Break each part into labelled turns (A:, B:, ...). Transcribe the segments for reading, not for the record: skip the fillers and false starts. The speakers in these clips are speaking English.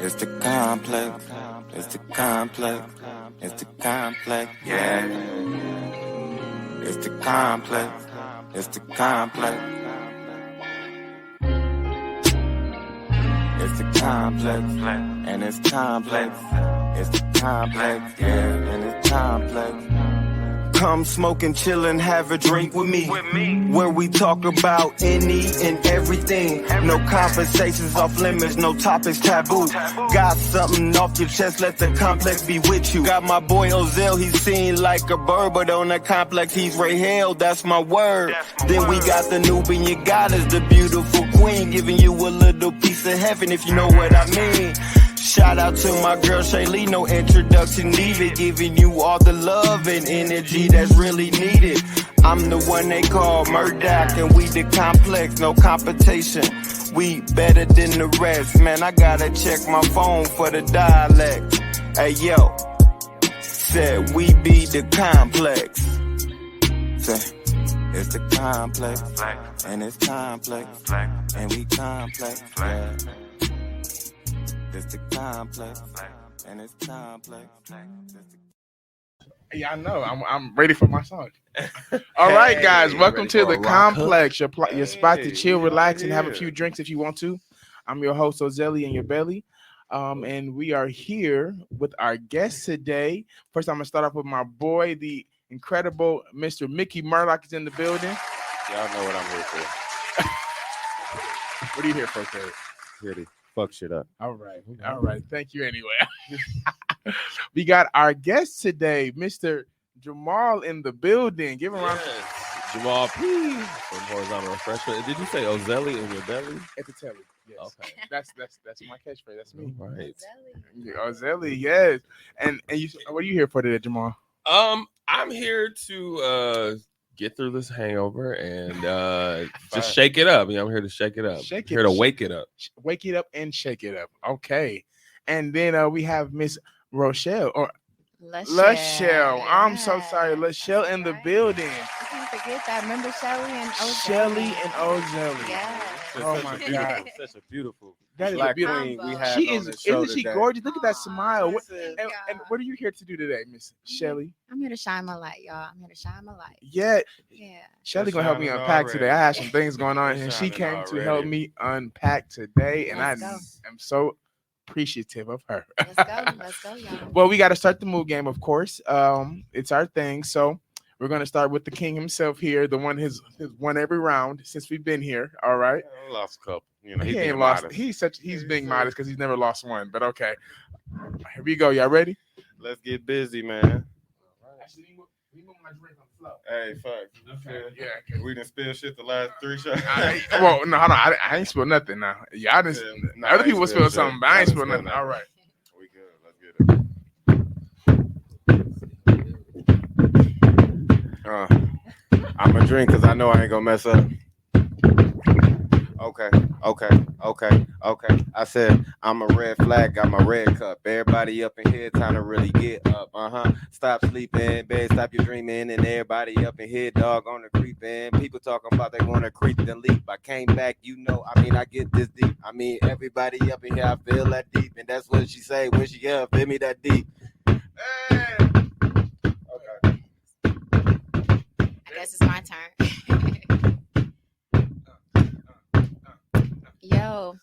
A: It's the complex. It's the complex. It's the complex. Yeah. It's the complex. It's the complex. It's the complex. And it's complex. It's the complex. Yeah. And it's complex. Come smoke and chill and have a drink with me. Where we talk about any and everything. No conversations off limits, no topics taboo. Got something off your chest, let the complex be with you. Got my boy Ozell, he's seen like a bird, but on the complex he's Ray Hale, that's my word. Then we got the Nubian goddess, the beautiful queen, giving you a little piece of heaven if you know what I mean. Shout out to my girl Shaylee, no introduction needed. Giving you all the love and energy that's really needed. I'm the one they call Murdoch, and we the complex, no competition. We better than the rest, man. I gotta check my phone for the dialect. Hey yo, said we be the complex. Say, it's the complex, and it's complex, and we complex. Yeah. It's the complex, and it's complex.
B: Yeah, I know. I'm ready for my song. All right, guys. Welcome to the Complex, your spot to chill, relax, and have a few drinks if you want to. I'm your host, Ozelli, in your belly. And we are here with our guest today. First, I'm going to start off with my boy, the incredible Mr. Mickey Murdoch is in the building.
C: Y'all know what I'm here for.
B: What are you here for, Terry?
C: Here to fuck shit up.
B: All right. Thank you anyway. We got our guest today, Mr. Jamal in the building. Give him a round.
C: Jamal P. from Horizontal Refreshment. Did you say Ozelli in your belly?
B: At the telly. Yes.
C: Okay.
B: That's my catchphrase. That's me.
C: All right.
B: Ozelli, yes. And you, what are you here for today, Jamal?
C: I'm here to get through this hangover and just shake it up. I'm here to shake it up. I'm here to wake it up.
B: Wake it up and shake it up. Okay. And then we have Miss Rochelle or Lachelle. I'm so sorry. Lachelle in the building.
D: I can't forget that. Remember Shelly and Ozelli?
B: Shelly and Ozelli.
D: Yeah.
B: Oh my God.
C: Such a beautiful
B: That is
C: black
B: a beautiful
C: queen we have.
B: She
C: on
B: is,
C: the show
B: isn't she
C: today.
B: gorgeous? Look at that smile.
D: Listen,
B: And what are you here to do today, Miss Shelly?
D: I'm here to shine my light, y'all. I'm here to shine my light.
B: Yeah.
D: Yeah.
B: Shelly gonna help me unpack today. I had some things going on, and she came to help me unpack today, and I am so appreciative of her.
D: Let's go, y'all.
B: Well, we got to start the mood game, of course. It's our thing, so we're gonna start with the king himself here, the one has won every round since we've been here. All right,
C: I lost a couple.
B: he ain't lost. He's being modest because he's never lost one. But okay, here we go. Y'all ready?
C: Let's get busy, man. Hey, fuck.
B: Okay. Yeah,
C: We didn't spill shit the last 3 shots.
B: well, no, hold on. I ain't spilled nothing now. Yeah, I didn't.
C: No,
B: other
C: I
B: people
C: ain't
B: spilled
C: spilled
B: something,
C: shit.
B: but I ain't
C: I
B: spilled
C: didn't
B: nothing.
C: spill
B: All right.
C: We good. Let's get it. I'm gonna drink because I know I ain't gonna mess up. Okay. I said I'm a red flag, got my red cup. Everybody up in here trying to really get up. Stop sleeping, bed, stop your dreaming, and everybody up in here, dog, on the creeping. People talking about they want to creep and leap. I came back, I get this deep. Everybody up in here, I feel that deep, and that's what she say when she feel me that deep. Hey. Okay.
D: I guess it's my turn. Yo,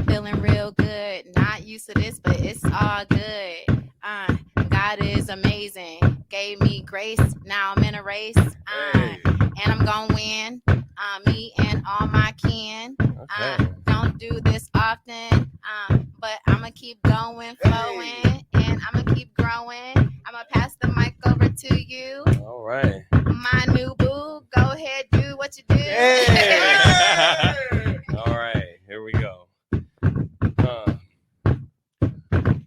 D: feeling real good. Not used to this, but it's all good. God is amazing. Gave me grace. Now I'm in a race. And I'm gonna win. Me and all my kin. Don't do this often. But I'ma keep going, flowing, and I'ma keep growing. I'ma pass the mic over to you.
C: All right.
D: My new boo, go ahead, do what you do.
C: Hey. All right, here we go.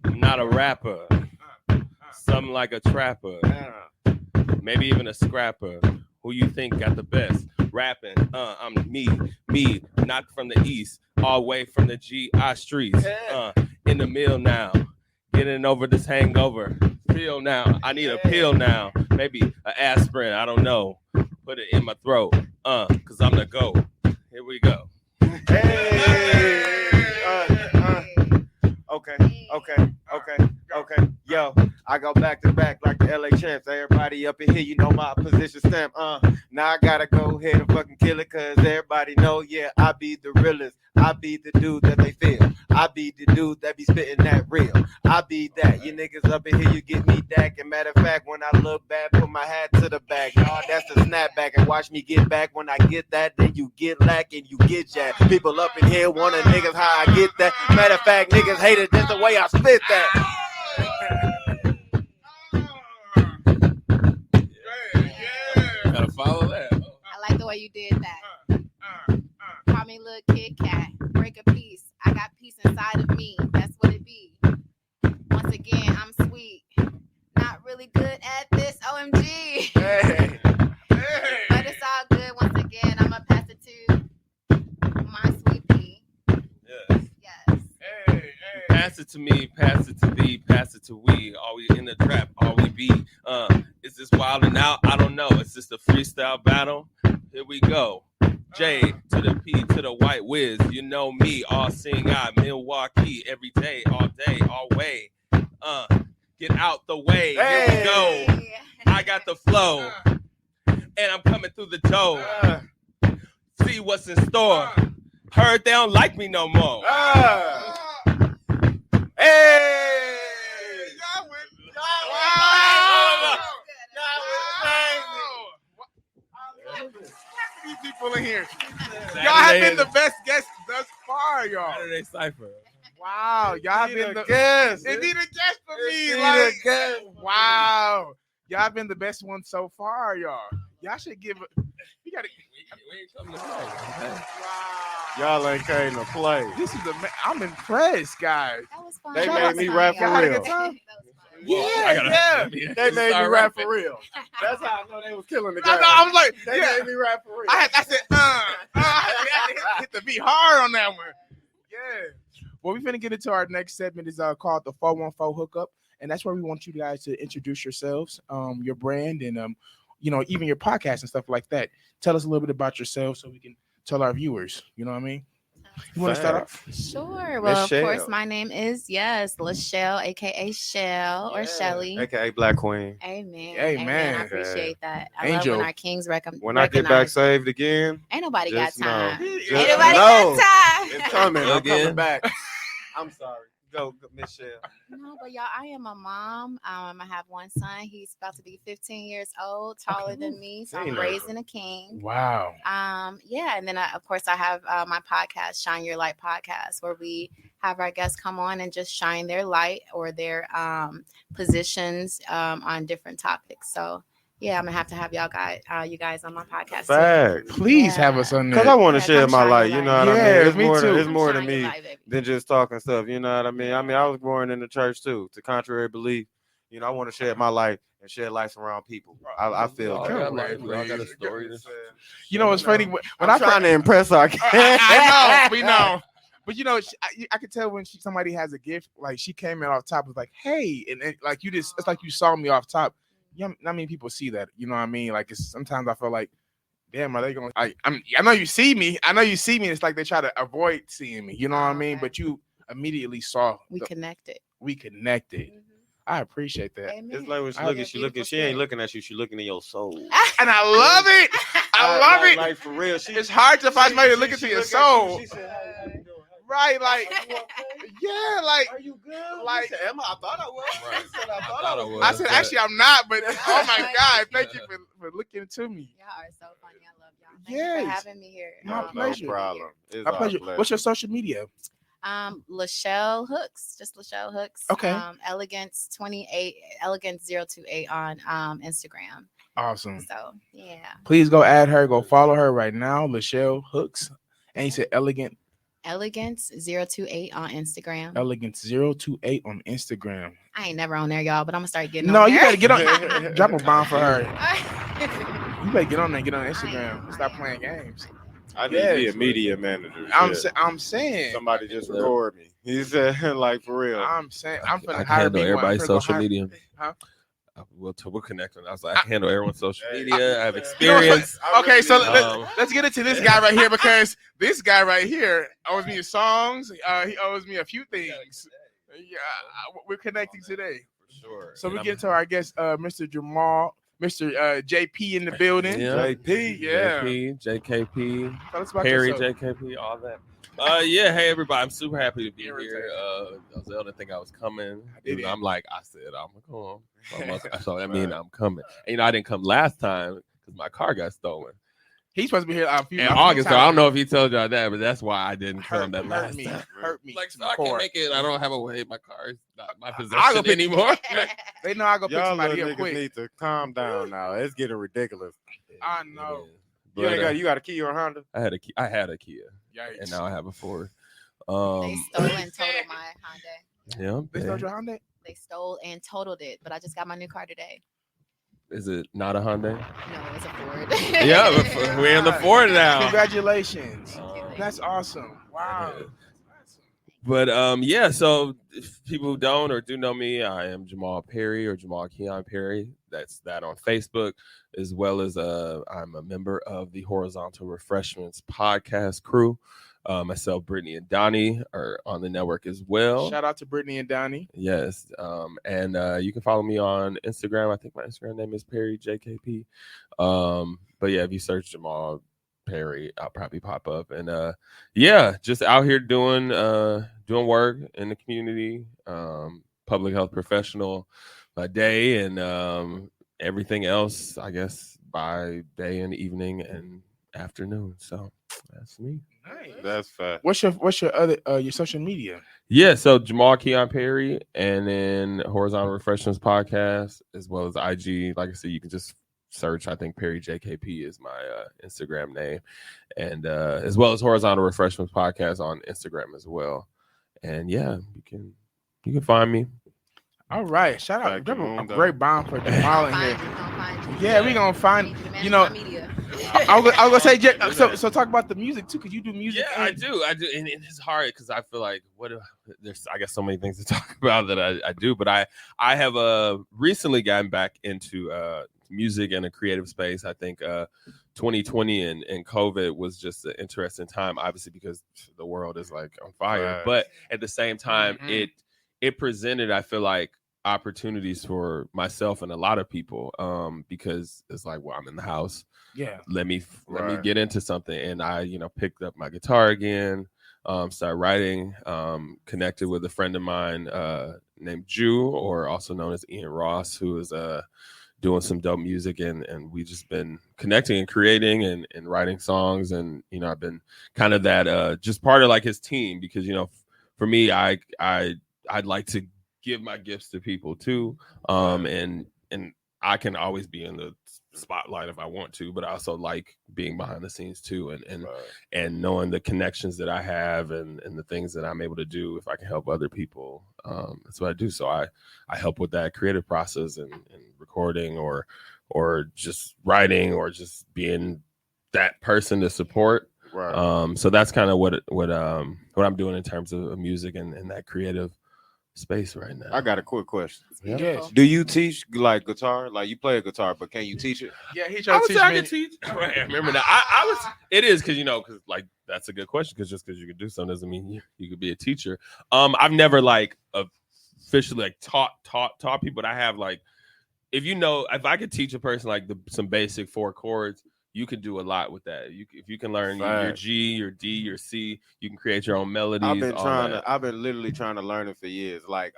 C: I'm not a rapper. Something like a trapper. Maybe even a scrapper. Who you think got the best rapping? I'm me, not from the east, all the way from the GI streets. In the mill now, getting over this hangover. Feel now, I need a pill now. Maybe an aspirin, I don't know. Put it in my throat, cause I'm the GOAT. Here we go. Hey. Okay.
E: I go back to back like the LA champs. Everybody up in here, you know my position stamp. Now I gotta go ahead and fucking kill it, cause everybody know, yeah, I be the realest. I be the dude that they feel. I be the dude that be spitting that real. I be that. You niggas up in here, you get me dack. And matter of fact, when I look back, put my hat to the back. Nah, that's the snapback. And watch me get back. When I get that, then you get lack and you get jacked. People up in here wanting niggas how I get that. Matter of fact, niggas hate it just the way I spit that.
C: Gotta follow that.
D: I like the way you did that. Call me little Kit Kat. Break a piece. I got peace inside of me. That's what it be. Once again, I'm sweet. Not really good at this. OMG.
B: Hey.
D: But it's all good. Once again, I'm a pass it to my sweet pea.
C: Yes.
D: Yes.
C: Pass it to me, pass it to thee, pass it to we. Are we in the trap? Are we be? Is this wild and out? I don't know. Is this a freestyle battle? Here we go. J to the P to the white whiz. You know me, all seeing eye, Milwaukee, every day, all way. Get out the way. Here we go. I got the flow. And I'm coming through the door. See what's in store. Heard they don't like me no more.
E: Hey!
B: These people in here. Y'all have been the best guests thus far, y'all.
C: Saturday Cypher.
B: Wow, y'all have been the
E: guest.
B: It need a guest for me.
E: It need
B: Like,
E: a guest.
B: wow, y'all have been the best one so far, y'all. Y'all should give it. You gotta.
C: We ain't coming to play.
B: Wow.
E: Y'all ain't came to play.
B: This is I'm impressed, guys.
D: That was fun.
E: They
D: That
E: made
D: was
E: me
D: fun,
E: rap
D: y'all.
E: for real.
B: Y'all had a good time?
C: Whoa, I gotta-
B: Yeah.
E: They made me
C: Start
E: rap
C: rapping.
E: for real. That's how I know they was killing the
B: I
E: game.
B: know. I was like,
E: They
B: yeah.
E: made me rap for real.
B: I said, I had to hit the beat hard on that one. Yeah. Well, we're finna get into our next segment. Is called the 414 Hookup, and that's where we want you guys to introduce yourselves, your brand, and even your podcast and stuff like that. Tell us a little bit about yourself so we can tell our viewers. You know what I mean? You want to start off?
D: Sure. Well, of
E: Michelle.
D: course, my name is Lachelle, aka Shell or Shelly.
E: AKA Black Queen.
D: Amen.
B: Amen.
D: I appreciate that. I
B: Angel.
D: love when our kings
E: When I get back saved again,
D: ain't nobody got
E: just know.
D: time.
E: Just
D: Ain't nobody
E: know.
D: got time.
E: it's coming. I'm
C: Again.
E: coming back. I'm sorry. Go, Michelle.
D: No, but y'all, I am a mom. I have one son. He's about to be 15 years old, taller than me. So I'm
E: Tina.
D: raising a king.
B: Wow.
D: Yeah, and then of course I have my podcast, Shine Your Light Podcast, where we have our guests come on and just shine their light or their positions on different topics. So yeah, I'm gonna have to have you guys on my podcast. too.
E: Facts.
B: Please
D: Yeah.
B: have us on
E: Because
B: there.
E: I want to
D: Yeah,
E: share
D: come
E: my
D: shine
E: light.
D: your
E: You know
D: light.
E: what I
B: Yeah,
E: mean? It's
B: me
E: more.
B: too.
E: It's
D: Come
E: more to
D: shine your
E: me
D: light, baby.
E: than just talking stuff. You know what I mean? I was born in the church too. To contrary belief, you know, I want to share my light and share lights around people. I feel
C: All
E: that.
C: got life, we all got a story.
B: You know what's funny? When
E: I'm
B: I
E: trying to impress our
B: I know, we know. But I could tell when somebody has a gift, like she came in off top, was like, "Hey," and like you just, it's like you saw me off top. Yeah, not many people see that. You know what I mean? Like sometimes I feel like, damn, are they going? I know you see me. I know you see me. It's like they try to avoid seeing me. You know what I mean?
D: Okay.
B: But you immediately saw.
D: We connected.
B: We connected. I appreciate that,
D: Amen.
E: It's like when she
B: I-
E: looking, she ain't looking at you. She looking in your soul.
B: and I love it. I love it.
E: Like for real.
B: It's hard to find somebody to look into your
E: look at you,
B: soul,
E: she said, "How you doing?
B: right? Like, yeah, like.
E: Are you good?
B: Like-
E: You said, I thought I was.
C: Right.
E: You said, I thought
C: I
E: I was.
C: was.
B: I said,
C: but-
B: actually, I'm not, but oh my God, thank you for looking into me.
D: Y'all are so funny. I love y'all. Thank you
B: Yes.
D: for having me here.
B: My
E: No
D: happy to
B: pleasure.
D: be
E: problem. It's
B: My
E: our
B: pleasure. What's your social media?
D: here. Lachelle Hooks, just Lachelle Hooks.
B: Okay.
D: Elegance 28, Elegance 028 on Instagram.
B: Awesome.
D: So yeah.
B: Please go add her. Go follow her right now, Lachelle Hooks. And you said
D: Elegance 028 on Instagram.
B: Elegance 028 on Instagram.
D: I ain't never on there, y'all, but I'm gonna start getting
B: No,
D: on
B: you
D: there.
B: better get on. Drop a bomb for her.
D: her.
B: You better get on there. Get on Instagram. Stop playing games.
E: I need
B: Yes.
E: to be a media manager.
B: I'm
E: Shit.
B: saying.
E: Somebody just record me. He said, like for real.
B: I'm saying. I'm
C: I
B: gonna
C: can
B: hire
C: handle
B: people.
C: everybody's
B: I'm gonna
C: social
B: hire-
C: media.
B: Huh?
C: We're connecting. I was like, I can handle everyone's social
E: Hey.
C: media. I have
E: You know
C: experience.
E: what? I
B: Okay,
E: really
B: so
E: need-
B: let's get into this guy right here because this guy right here owes me songs. He owes me a few things. Yeah, we're connecting today.
C: Sure.
B: So
C: And
B: we
C: I'm-
B: get to our guest, Mr. Jamal, Mr. JP in the building.
C: Yeah.
B: JP, yeah.
C: JP, JKP,
B: Tell us about
C: Perry,
B: yourself.
C: JKP, all that. Yeah, hey everybody, I'm super happy to be here. Zelda didn't think I was coming.
B: didn't.
C: I'm like, I said I'm gonna come. So that means I'm coming. And I didn't come last time because my car got stolen
B: He's supposed to be here
C: in August. So I don't know if he told y'all that, but that's why I didn't come that last time.
B: Hurt me.
C: Like, so I can't make it. I don't have a way. My car is not my
B: I'll go
C: possession
B: pick-
C: anymore.
B: They know I go pick
E: Y'all
B: somebody
E: little
B: here
E: niggas
B: quick.
E: need to calm down now. It's getting ridiculous.
B: I know.
E: You got a Kia or a Honda?
C: I had a Kia,
B: Yikes.
C: and now I have a Ford.
D: They stole and totaled my Honda.
C: Yeah.
B: They stole your Honda?
D: They stole and totaled it, but I just got my new car today.
C: Is it not a Hyundai?
D: No, it's a Ford.
C: Yeah, but we're in the Ford now.
B: Congratulations.
C: Um,
B: That's awesome. Wow.
C: But yeah, so if people who don't or do know me, I am Jamal Perry or Jamal Keon Perry. That's that on Facebook, as well as I'm a member of the Horizontal Refreshments podcast crew. Myself, Brittany, and Donnie are on the network as well.
B: Shout out to Brittany and Donnie.
C: Yes. And you can follow me on Instagram. I think my Instagram name is Perry JKP. But yeah, if you search Jamal Perry, I'll probably pop up. And yeah, just out here doing work in the community, public health professional by day, and everything else, I guess, by day and evening and afternoon. So that's me.
B: Nice.
E: That's fact.
B: What's your other your social media?
C: Yeah, so Jamal Keon Perry, and then Horizontal Refreshments podcast, as well as IG. Like I said, you can just search. I think Perry JKP is my Instagram name, and as well as Horizontal Refreshments podcast on Instagram as well. And yeah, you can find me.
B: All right. Shout out.
E: Thank you,
B: Remember, a
E: Mondo.
B: great bomb for Jamal in here.
D: Find you.
B: Yeah, we gonna find.
D: The
B: You know,
D: man of my media.
B: I was gonna say, so talk about the music too, because you do music.
C: Yeah, I do, and it's hard because I feel like there's I guess so many things to talk about that I do, but I have recently gotten back into music and a creative space. I think 2020 and COVID was just an interesting time, obviously because the world is like on fire,
E: Right.
C: but at the same time,
B: Mhm.
C: it presented, I feel like, opportunities for myself and a lot of people, because it's like, well, I'm in the house.
B: Yeah.
C: Let me
E: Right.
C: get into something, and I picked up my guitar again, started writing, connected with a friend of mine named Jew, or also known as Ian Ross, who is doing some dope music, and we just been connecting and creating and writing songs, and I've been kind of that just part of like his team, because for me, I'd like to give my gifts to people too, and I can always be in the spotlight if I want to, but I also like being behind the scenes too, and knowing the connections that I have and the things that I'm able to do if I can help other people. That's what I do. So I help with that creative process and recording or just writing or just being that person to support.
E: Right.
C: So that's kind of what I'm doing in terms of music and that creative space right now.
E: I got a quick question.
B: Yes.
E: Do you teach like guitar? Like you play a guitar, but can you teach it?
B: Yeah, he
C: I
B: tried
C: would
B: to
C: say I
B: teach
C: can teach. Right, I remember that. I was. It is because because like that's a good question, because just because you can do something doesn't mean you could be a teacher. I've never like officially like taught people. But I have like, if I could teach a person like some basic 4 chords, you can do a lot with that. If you can learn your G, your D, your C, you can create your own melodies.
E: I've been literally trying to learn it for years. Like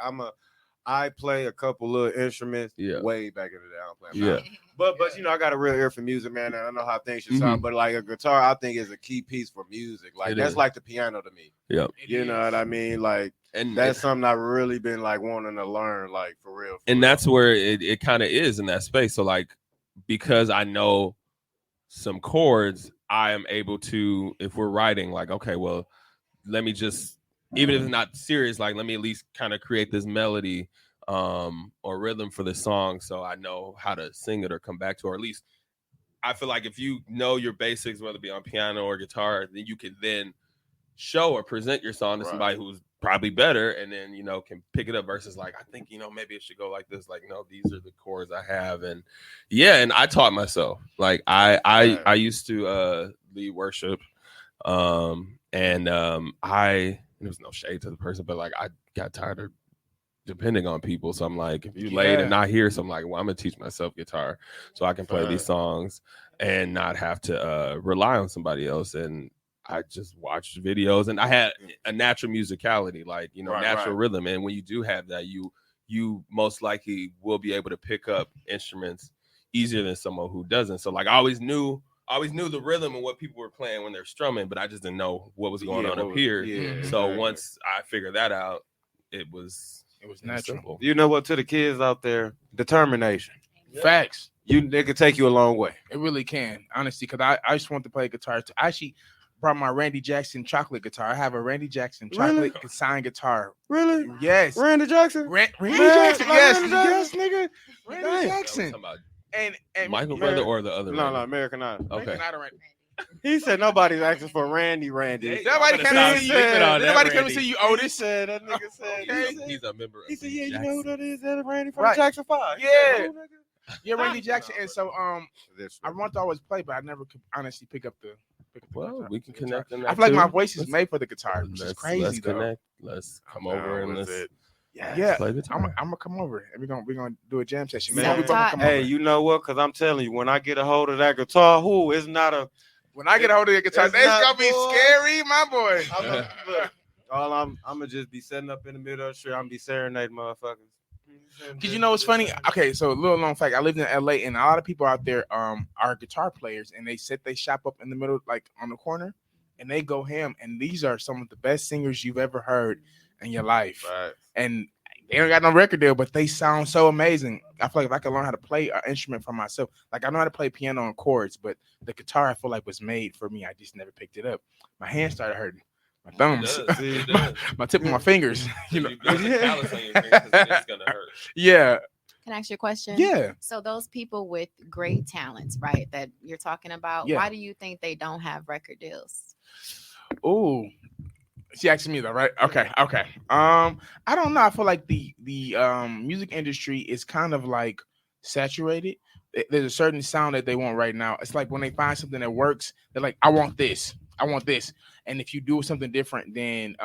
E: I play a couple little instruments way back in the day. I don't play them now. But I got a real ear for music, man, and I know how things should sound. But like a guitar, I think is a key piece for music. Like that's like the piano to me.
C: Yeah.
E: You know what I mean? Like
C: And
E: that's something I've really been like wanting to learn, like for real.
C: And that's where it kind of is in that space. So like, because I know some chords, I am able to, if we're writing, like, okay, well, let me just, even if it's not serious, like, let me at least kind of create this melody or rhythm for the song, so I know how to sing it or come back to, or at least I feel like if you know your basics, whether it be on piano or guitar, then you can then show or present your song to somebody who's probably better, and then can pick it up, versus like, I think maybe it should go like this, like, no, these are the chords I have. And and I taught myself. Like I used to lead worship, and there was no shade to the person, but like I got tired of depending on people. So I'm like, if you late and not here, so I'm like, well, I'm gonna teach myself guitar so I can play these songs and not have to rely on somebody else. And I just watched videos, and I had a natural musicality, like, you know, natural rhythm. And when you do have that, you most likely will be able to pick up instruments easier than someone who doesn't. So like I always knew the rhythm and what people were playing when they're strumming, but I just didn't know what was going on up here. Yeah, so once I figured that out, it was natural. Simple.
E: You know what, to the kids out there, determination.
B: Facts.
E: It can take you a long way.
B: It really can, honestly, because I just want to play guitar. I actually brought my Randy Jackson chocolate guitar. I have a Randy Jackson chocolate signed guitar.
E: Really?
B: Yes.
E: Randy Jackson?
B: Randy Jackson. Yes, nigga.
C: Randy
B: Jackson.
C: And Michael brother or the other?
E: No, American Idol.
C: Okay.
E: He said nobody's asking for Randy.
B: Nobody can see you. Nobody come to see you. Otis
E: said that nigga said.
C: Okay. He's a member.
E: He said, yeah, you know who that is? That Randy from Jackson 5.
B: Yeah. Yeah, Randy Jackson. And so I want to always play, but I never could honestly pick up the.
C: Well, we can connect.
B: I feel like my voice is made for the guitar, which is crazy.
C: Let's connect. Let's come over and let's.
B: Yeah, I'm gonna come over and we're gonna do a jam session.
E: Man, hey, you know what? Because I'm telling you, when I get a hold of that guitar, it's not a.
B: When I get a hold of the guitar, it's gonna be scary, my boy.
E: I'm gonna just be sitting up in the middle of the street. I'm gonna be serenading motherfuckers.
B: Cause you know what's funny? Okay, so a little known fact: I lived in LA, and a lot of people out there are guitar players, and they set they shop up in the middle, like on the corner, and they go ham. And these are some of the best singers you've ever heard in your life.
E: Right.
B: And they don't got no record deal, but they sound so amazing. I feel like if I could learn how to play an instrument for myself, like I know how to play piano and chords, but the guitar I feel like was made for me. I just never picked it up. My hands started hurting. My thumbs, my tip of my fingers. You know,
C: it's gonna hurt.
B: Yeah.
D: Can I ask you a question?
B: Yeah.
D: So those people with great talents, right, that you're talking about, why do you think they don't have record deals?
B: Oh, she asking me though, right? Okay. I don't know. I feel like the music industry is kind of like saturated. There's a certain sound that they want right now. It's like when they find something that works, they're like, I want this. And if you do something different, then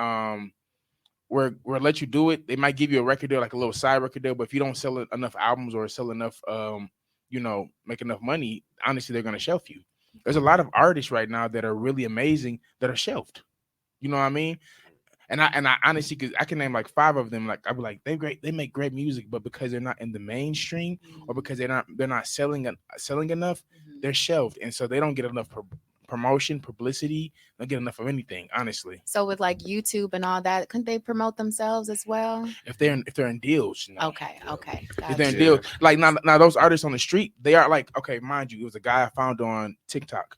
B: we'll let you do it. They might give you a record deal, like a little side record deal, but if you don't sell enough albums or sell enough, make enough money, honestly, they're gonna shelf you. There's a lot of artists right now that are really amazing that are shelved. You know what I mean? And I honestly, because I can name like 5 of them. Like I'd be like, they make great music, but because they're not in the mainstream or because they're not selling enough, they're shelved, and so they don't get enough promotion, publicity. They don't get enough of anything, honestly.
D: So with like YouTube and all that, couldn't they promote themselves as well?
B: If they're in deals, no.
D: Okay.
B: If they're in deals, like now those artists on the street, they are like, okay, mind you, it was a guy I found on TikTok.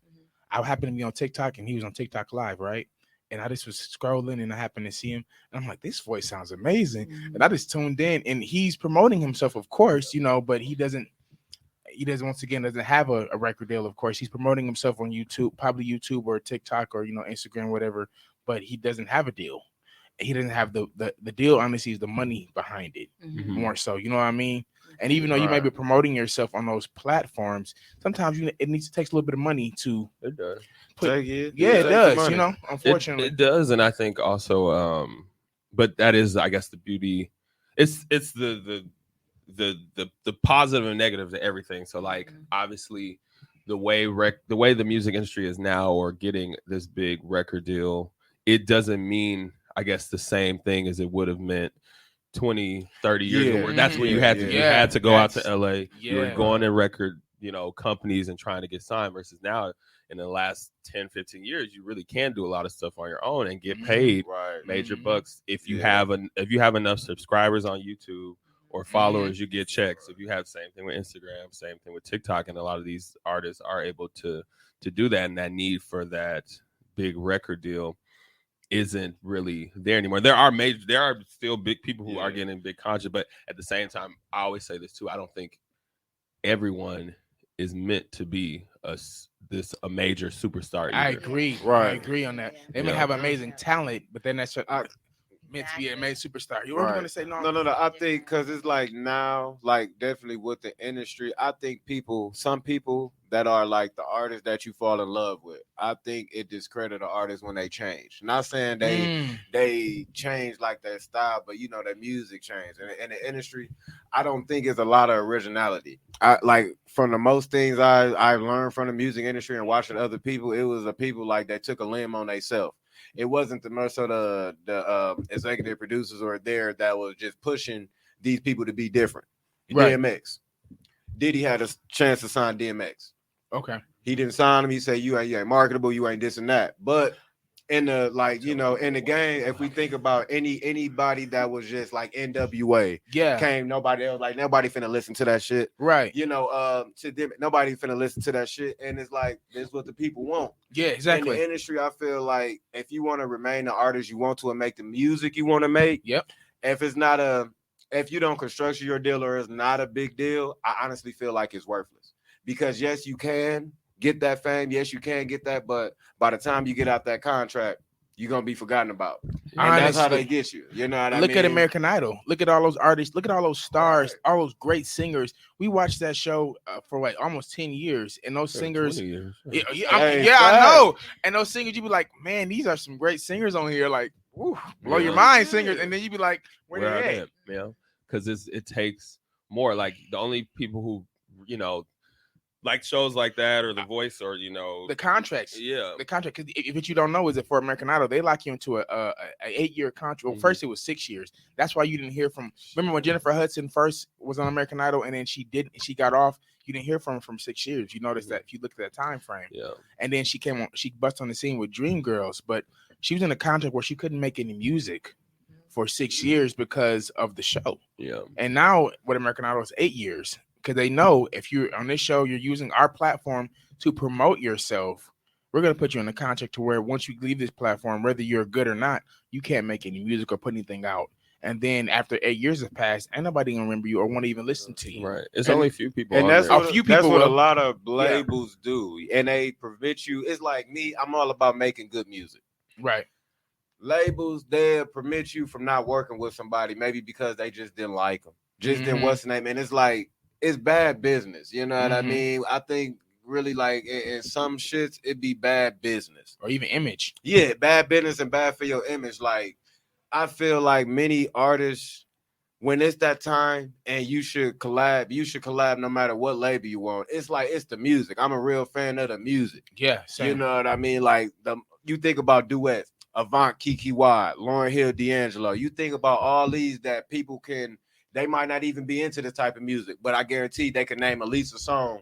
B: I happened to be on TikTok, and he was on TikTok Live, right? And I just was scrolling, and I happened to see him, and I'm like, this voice sounds amazing. And I just tuned in, and he's promoting himself, of course, but he doesn't have a record deal. Of course, he's promoting himself on YouTube, probably YouTube or TikTok or Instagram, whatever. But he doesn't have a deal. He doesn't have the deal. Honestly, is the money behind it more so. You know what I mean? And even though you may be promoting yourself on those platforms, sometimes it takes a little bit of money to.
C: It does.
B: It does. Unfortunately,
C: it does, and I think also, but that is, I guess, the beauty. It's the positive and negative to everything. So like obviously the way the music industry is now, or getting this big record deal, it doesn't mean, I guess, the same thing as it would have meant 20, 30 years ago. That's what you had to do. You had to go out to LA. You were going in record, companies and trying to get signed, versus now in the last 10, 15 years, you really can do a lot of stuff on your own and get paid major bucks. If you have enough subscribers on YouTube or followers, you get checks. If you have, same thing with Instagram, same thing with TikTok, and a lot of these artists are able to do that, and that need for that big record deal isn't really there anymore. There are still big people who are getting big contracts, but at the same time, I always say this too, I don't think everyone is meant to be a major superstar either.
B: I agree. Right. I agree on that. They may have amazing talent, but then that's meant to be a made superstar. You were
E: Right.
B: going to say no?
E: No. I think because it's like now, like definitely with the industry, I think some people that are like the artists that you fall in love with, I think it discredit an artist when they change. Not saying they change like their style, but you know their music changed. And in the industry, I don't think it's a lot of originality. I like from the most things I've learned from the music industry and watching other people, it was the people like that took a limb on themselves. It wasn't the most of the executive producers or there that was just pushing these people to be different.
B: Right.
E: DMX. Diddy had a chance to sign DMX.
B: Okay.
E: He didn't sign him. He said, you ain't marketable, you ain't this and that. But in the like, you know, in the game, if we think about anybody that was just like NWA, nobody else, like nobody finna listen to that shit.
B: Right.
E: You know, to them, nobody finna listen to that shit. And it's like, this is what the people want.
B: Yeah, exactly.
E: In the industry, I feel like if you want to remain the artist you want to and make the music you want to make, if it's not if you don't construct your deal or it's not a big deal, I honestly feel like it's worthless. Because yes, you can get that fame. Yes, you can get that. But by the time you get out that contract, you're going to be forgotten about. And that's how they get you. You know what I mean?
B: Look at American Idol. Look at all those artists. Look at all those stars, all those great singers. We watched that show for like almost 10 years. And those singers. I know. And those singers, you be like, man, these are some great singers on here. Like, woo, blow your mind, singers. And then you be like, where they at?
C: Yeah. Because it takes more. Like the only people who, you know, like shows like that or The Voice or, you know,
B: the contracts.
C: Yeah.
B: The contract. Because if you don't know, is that for American Idol, they lock you into a 8-year contract. Well, first it was 6 years. That's why you didn't hear from. Remember when Jennifer Hudson first was on American Idol and then she got off. You didn't hear from her from 6 years. You noticed that if you look at that time frame.
C: Yeah.
B: And then she bust on the scene with Dreamgirls, but she was in a contract where she couldn't make any music for 6 years because of the show.
C: Yeah.
B: And now with American Idol, it's 8 years. Because they know if you're on this show, you're using our platform to promote yourself. We're going to put you in a contract to where once you leave this platform, whether you're good or not, you can't make any music or put anything out. And then after 8 years have passed, ain't nobody going to remember you or want to even listen to you.
C: Right. It's only a few people.
E: And that's what a lot of
B: Yeah.
E: labels do. And they prevent you. It's like me. I'm all about making good music.
B: Right.
E: Labels, they'll permit you from not working with somebody, maybe because they just didn't like them. Just didn't what's the name. And it's like, it's bad business. You know what I mean? I think really like in some shits, it'd be bad business.
B: Or even image.
E: Yeah, bad business and bad for your image. Like, I feel like many artists, when it's that time and you should collab no matter what label you want. It's like, it's the music. I'm a real fan of the music.
B: Yeah, same.
E: You know what I mean? Like, you think about duets, Avant, Kiki Wyatt, Lauryn Hill, D'Angelo. You think about all these that people they might not even be into this type of music, but I guarantee they can name at least a song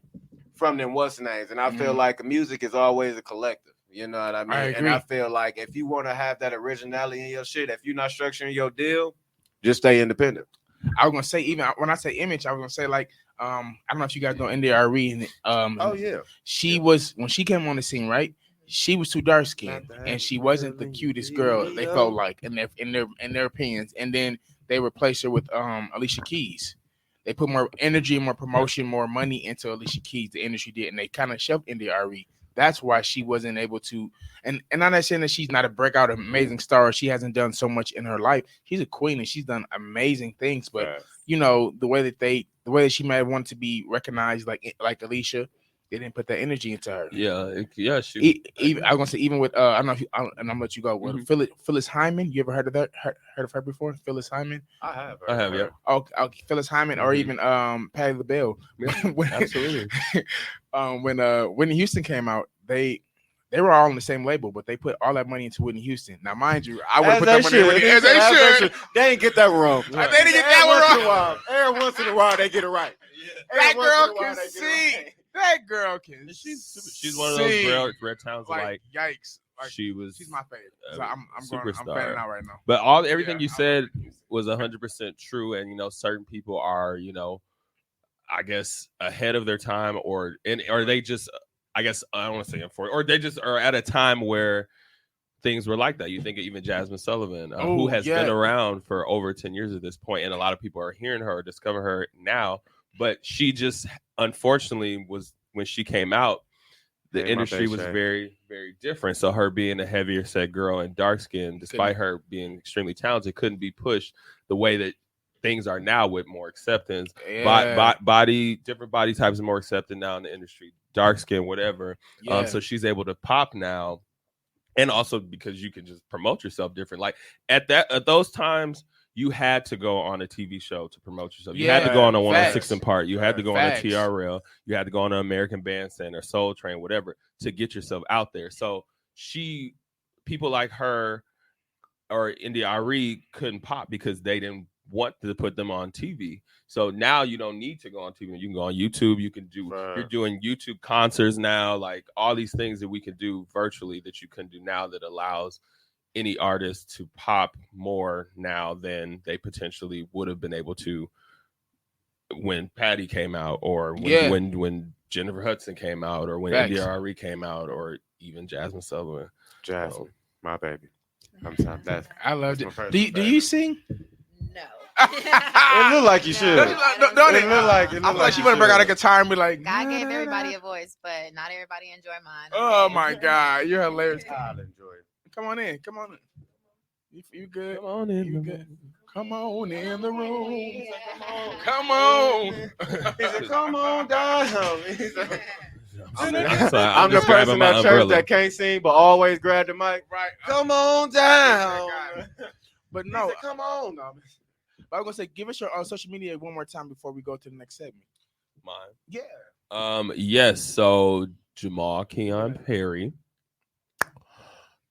E: from them what's names. And I feel like music is always a collective. You know what I mean? And I feel like if you want to have that originality in your shit, if you're not structuring your deal, just stay independent.
B: I was gonna say, even when I say image, I was gonna say like I don't know if you guys know NDRE. She was, when she came on the scene, right? She was too dark skinned and she wasn't the cutest girl. They felt like in their opinions, and then they replaced her with Alicia Keys. They put more energy, more promotion, more money into Alicia Keys. The industry did, and they kind of shoved NDRE. That's why she wasn't able to. And I'm not saying that she's not a breakout, amazing star. She hasn't done so much in her life. She's a queen and she's done amazing things. But you know the way that she might have wanted to be recognized, like Alicia. They didn't put that energy into her.
C: Yeah.
B: Even I was gonna say, even with I don't know if and I'm gonna let you go. With Phyllis Hyman, you ever heard of that? Heard of her before? Phyllis Hyman.
E: I have.
C: Yeah.
B: Oh, Phyllis Hyman, or even Patti LaBelle.
C: Absolutely.
B: When Whitney Houston came out, they were all on the same label, but they put all that money into Whitney Houston. Now, mind you, I would have put that money in Whitney as they should.
E: They didn't get that wrong.
B: They didn't get that one wrong.
E: Every once in a while, they get it right.
B: That girl can sing. That girl can.
C: She's one of those rare talents. Like
B: yikes! Like, she's my favorite. So I'm fanning out right now.
C: But everything you said was 100% true, and you know, certain people are, you know, I guess ahead of their time, or they just, I guess I don't want to say or they just are at a time where things were like that. You think of even Jasmine Sullivan, who has been around for over 10 years at this point, and a lot of people are hearing her or discover her now. But she just, unfortunately, was when she came out, the
E: Hey, my
C: industry
E: bad,
C: was
E: Shay.
C: very, very different. So her being a heavier set girl and dark skin, despite her being extremely talented, couldn't be pushed the way that things are now with more acceptance. Body, different body types are more accepted now in the industry. Dark skin, whatever. So she's able to pop now. And also because you can just promote yourself different. Like at those times, you had to go on a TV show to promote yourself. You had to go on a 106 and Park. You had to go on a TRL. You had to go on an American Bandstand or Soul Train, whatever, to get yourself out there. So people like her or India Arie couldn't pop because they didn't want to put them on TV. So now you don't need to go on TV. You can go on YouTube. You can do. You're doing YouTube concerts now. Like all these things that we can do virtually that you can do now that allows any artist to pop more now than they potentially would have been able to when Patty came out, or when Jennifer Hudson came out, or when India Arie came out, or even Jasmine Sullivan.
E: Jasmine, my baby. I'm sorry.
B: I loved it. Do you sing?
D: No.
E: It look like you should.
B: Don't it? I feel like she want to bring out a guitar and be like,
D: God gave everybody a voice, but not everybody enjoy mine.
B: Oh my God, you're hilarious.
E: I'll enjoy it.
B: Come on in. You good?
C: Come on in.
B: You good? Come on in the room.
E: He said,
B: Come on.
E: He said, come on down. He said, I'm
C: I'm
E: the
C: just
E: person
C: grabbing my
E: at church
C: umbrella.
E: that can't sing but always grab the mic.
B: Right.
E: Come on down.
B: But
E: He
B: no,
E: said, come on. No.
B: I was gonna say, give us your social media one more time before we go to the next segment.
C: Mine.
B: Yeah.
C: Yes. So Jamal Keon Perry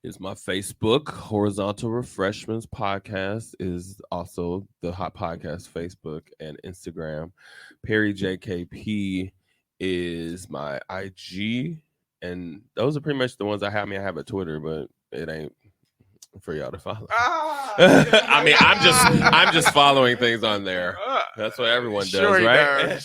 C: is my Facebook. Horizontal Refreshments Podcast is also the Hot Podcast Facebook and Instagram. Perry JKP is my IG, and those are pretty much the ones I have. I mean, I have a Twitter, but it ain't for y'all to follow. I mean, I'm just following things on there. That's what everyone does, right?
B: Does.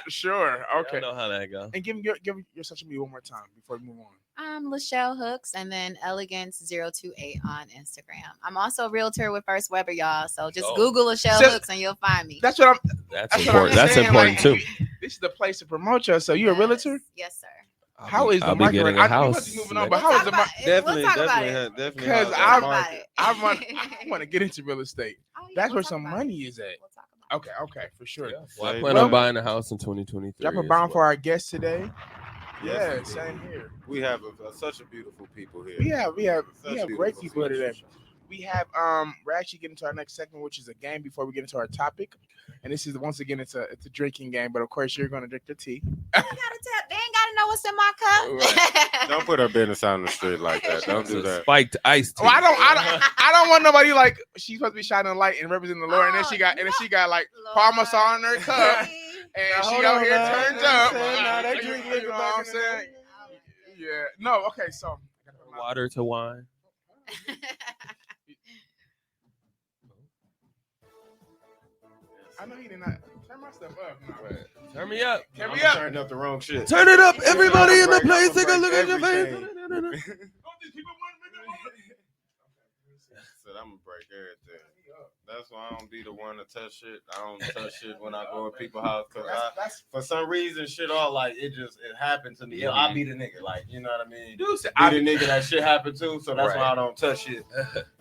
B: Sure. Okay.
C: I know how that goes.
B: And give your social media one more time before we move on.
D: I'm Lachelle Hooks, and then Elegance028 on Instagram. I'm also a realtor with First Weber, y'all. So just Google Lachelle Hooks and you'll find me.
B: That's what
C: That's important. That's important too.
B: This is the place to promote you. So you're a realtor?
D: Yes, sir.
B: How is the
C: I'll be
B: market?
C: getting a house.
B: Moving on, but how is the market?
E: Definitely.
B: Because I want to get into real estate. That's where some money is at.
D: We'll talk about
B: Okay, for sure.
C: Yeah. Well, I plan on buying a house in 2023.
B: Drop a bomb for our guest today.
E: Yes,
B: same here.
E: We have such a beautiful people here.
B: We have
E: Such
B: great people
E: beautiful
B: today. We have we're actually getting to our next segment, which is a game before we get into our topic. And this is once again it's a drinking game, but of course you're gonna drink the tea.
D: They ain't gotta know what's in my cup.
E: Don't put our business out on the street like that. Don't do that.
C: Spiked iced tea.
B: Oh, I don't want nobody like she's supposed to be shining light and representing the Lord, and then she got like Parmesan in her cup, and she out here turned up. You know what I'm saying? Yeah. No. Okay. So
C: Water to wine.
B: I know he did not turn my stuff up. No.
C: Turn me up.
B: Turn me up.
E: Turning up the wrong shit.
C: Turn it up, everybody in the
E: I'ma
C: place.
E: break
C: Take a look at your
E: everything.
C: face.
E: Said I'm gonna break everything. That's why I don't be the one to touch shit. I don't touch shit when I go to people's house because for some reason shit all like it happened to me. Yeah, I be the nigga, like you know what I mean.
B: Dude,
E: I be the nigga that shit happened to, so that's why I don't touch shit.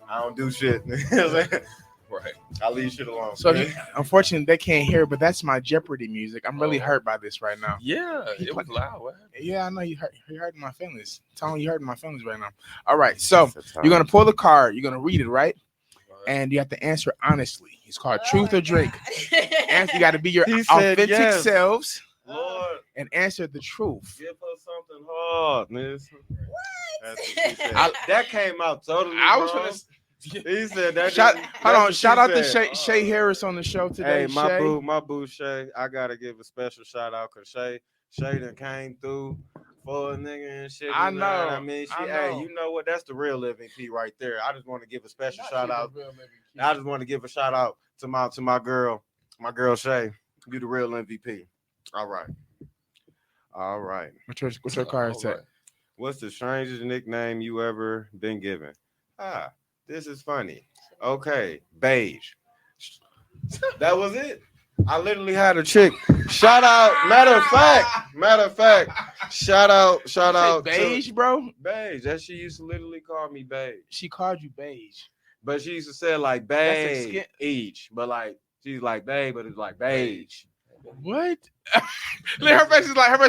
E: I don't do shit.
C: Right.
E: I leave shit alone.
B: So unfortunately they can't hear, but that's my Jeopardy music. I'm really hurt by this right now.
C: Yeah, it was loud. What happened?
B: Yeah, I know you're hurting my feelings. Tell me you're hurting my feelings right now. All right, so you're gonna pull the card. You're gonna read it, right? And you have to answer honestly. It's called Truth or Drink. Answer, you got to be your authentic selves,
E: Lord,
B: and answer the truth.
E: give her something hard, miss.
D: What?
E: That came out totally
B: I was
E: wrong.
B: gonna.
E: He said that.
B: Shout out to Shay Harris on the show today.
E: Hey, my
B: Shay.
E: boo, Shay. I gotta give a special shout out because Shay done came through for a nigga and shit.
B: I
E: you
B: know.
E: What I mean,
B: I know.
E: hey, you know what? That's the real MVP right there. I just want to give a special shout out. I just want to give a shout out to my girl Shay. You the real MVP. All right.
B: What's your card set?
E: What's the strangest nickname you ever been given? This is funny. Okay, beige. That was it. I literally had a chick. Shout out. Matter of fact. Shout out to
B: Beige, bro.
E: Beige. That she used to literally call me Beige.
B: She called you beige.
E: But she used to say like
B: That's
E: beige each. But like she's like beige, but it's like beige.
B: What? Look, her face is like
C: And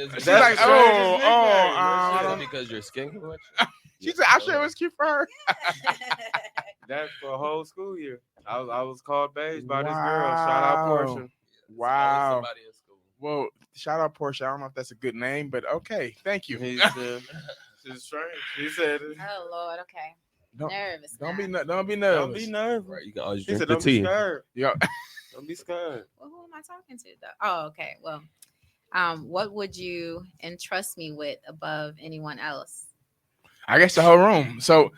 C: it's
B: she's
E: That's
B: like,
E: the
B: oh,
E: strangest nickname.
B: I don't.
C: because your skin complexion.
B: She said, I'm sure it was cute for her.
E: That's for a whole school year. I was called beige by this girl. Shout out Portia.
B: Wow.
C: Somebody in school.
B: Well, shout out Portia. I don't know if that's a good name, but okay. Thank you.
E: He said, she's strange. He said it.
D: Oh Lord, okay.
B: Don't-
D: Nervous.
B: Don't
D: now.
B: be nervous.
E: Don't be nervous.
C: Right, you can always
E: He
C: drink
E: said,
C: the
E: don't be
C: tea.
E: scared.
B: Yeah.
E: Don't be scared.
D: Well, who am I talking to though? Oh, okay. Well, what would you entrust me with above anyone else?
B: I guess the whole room. So,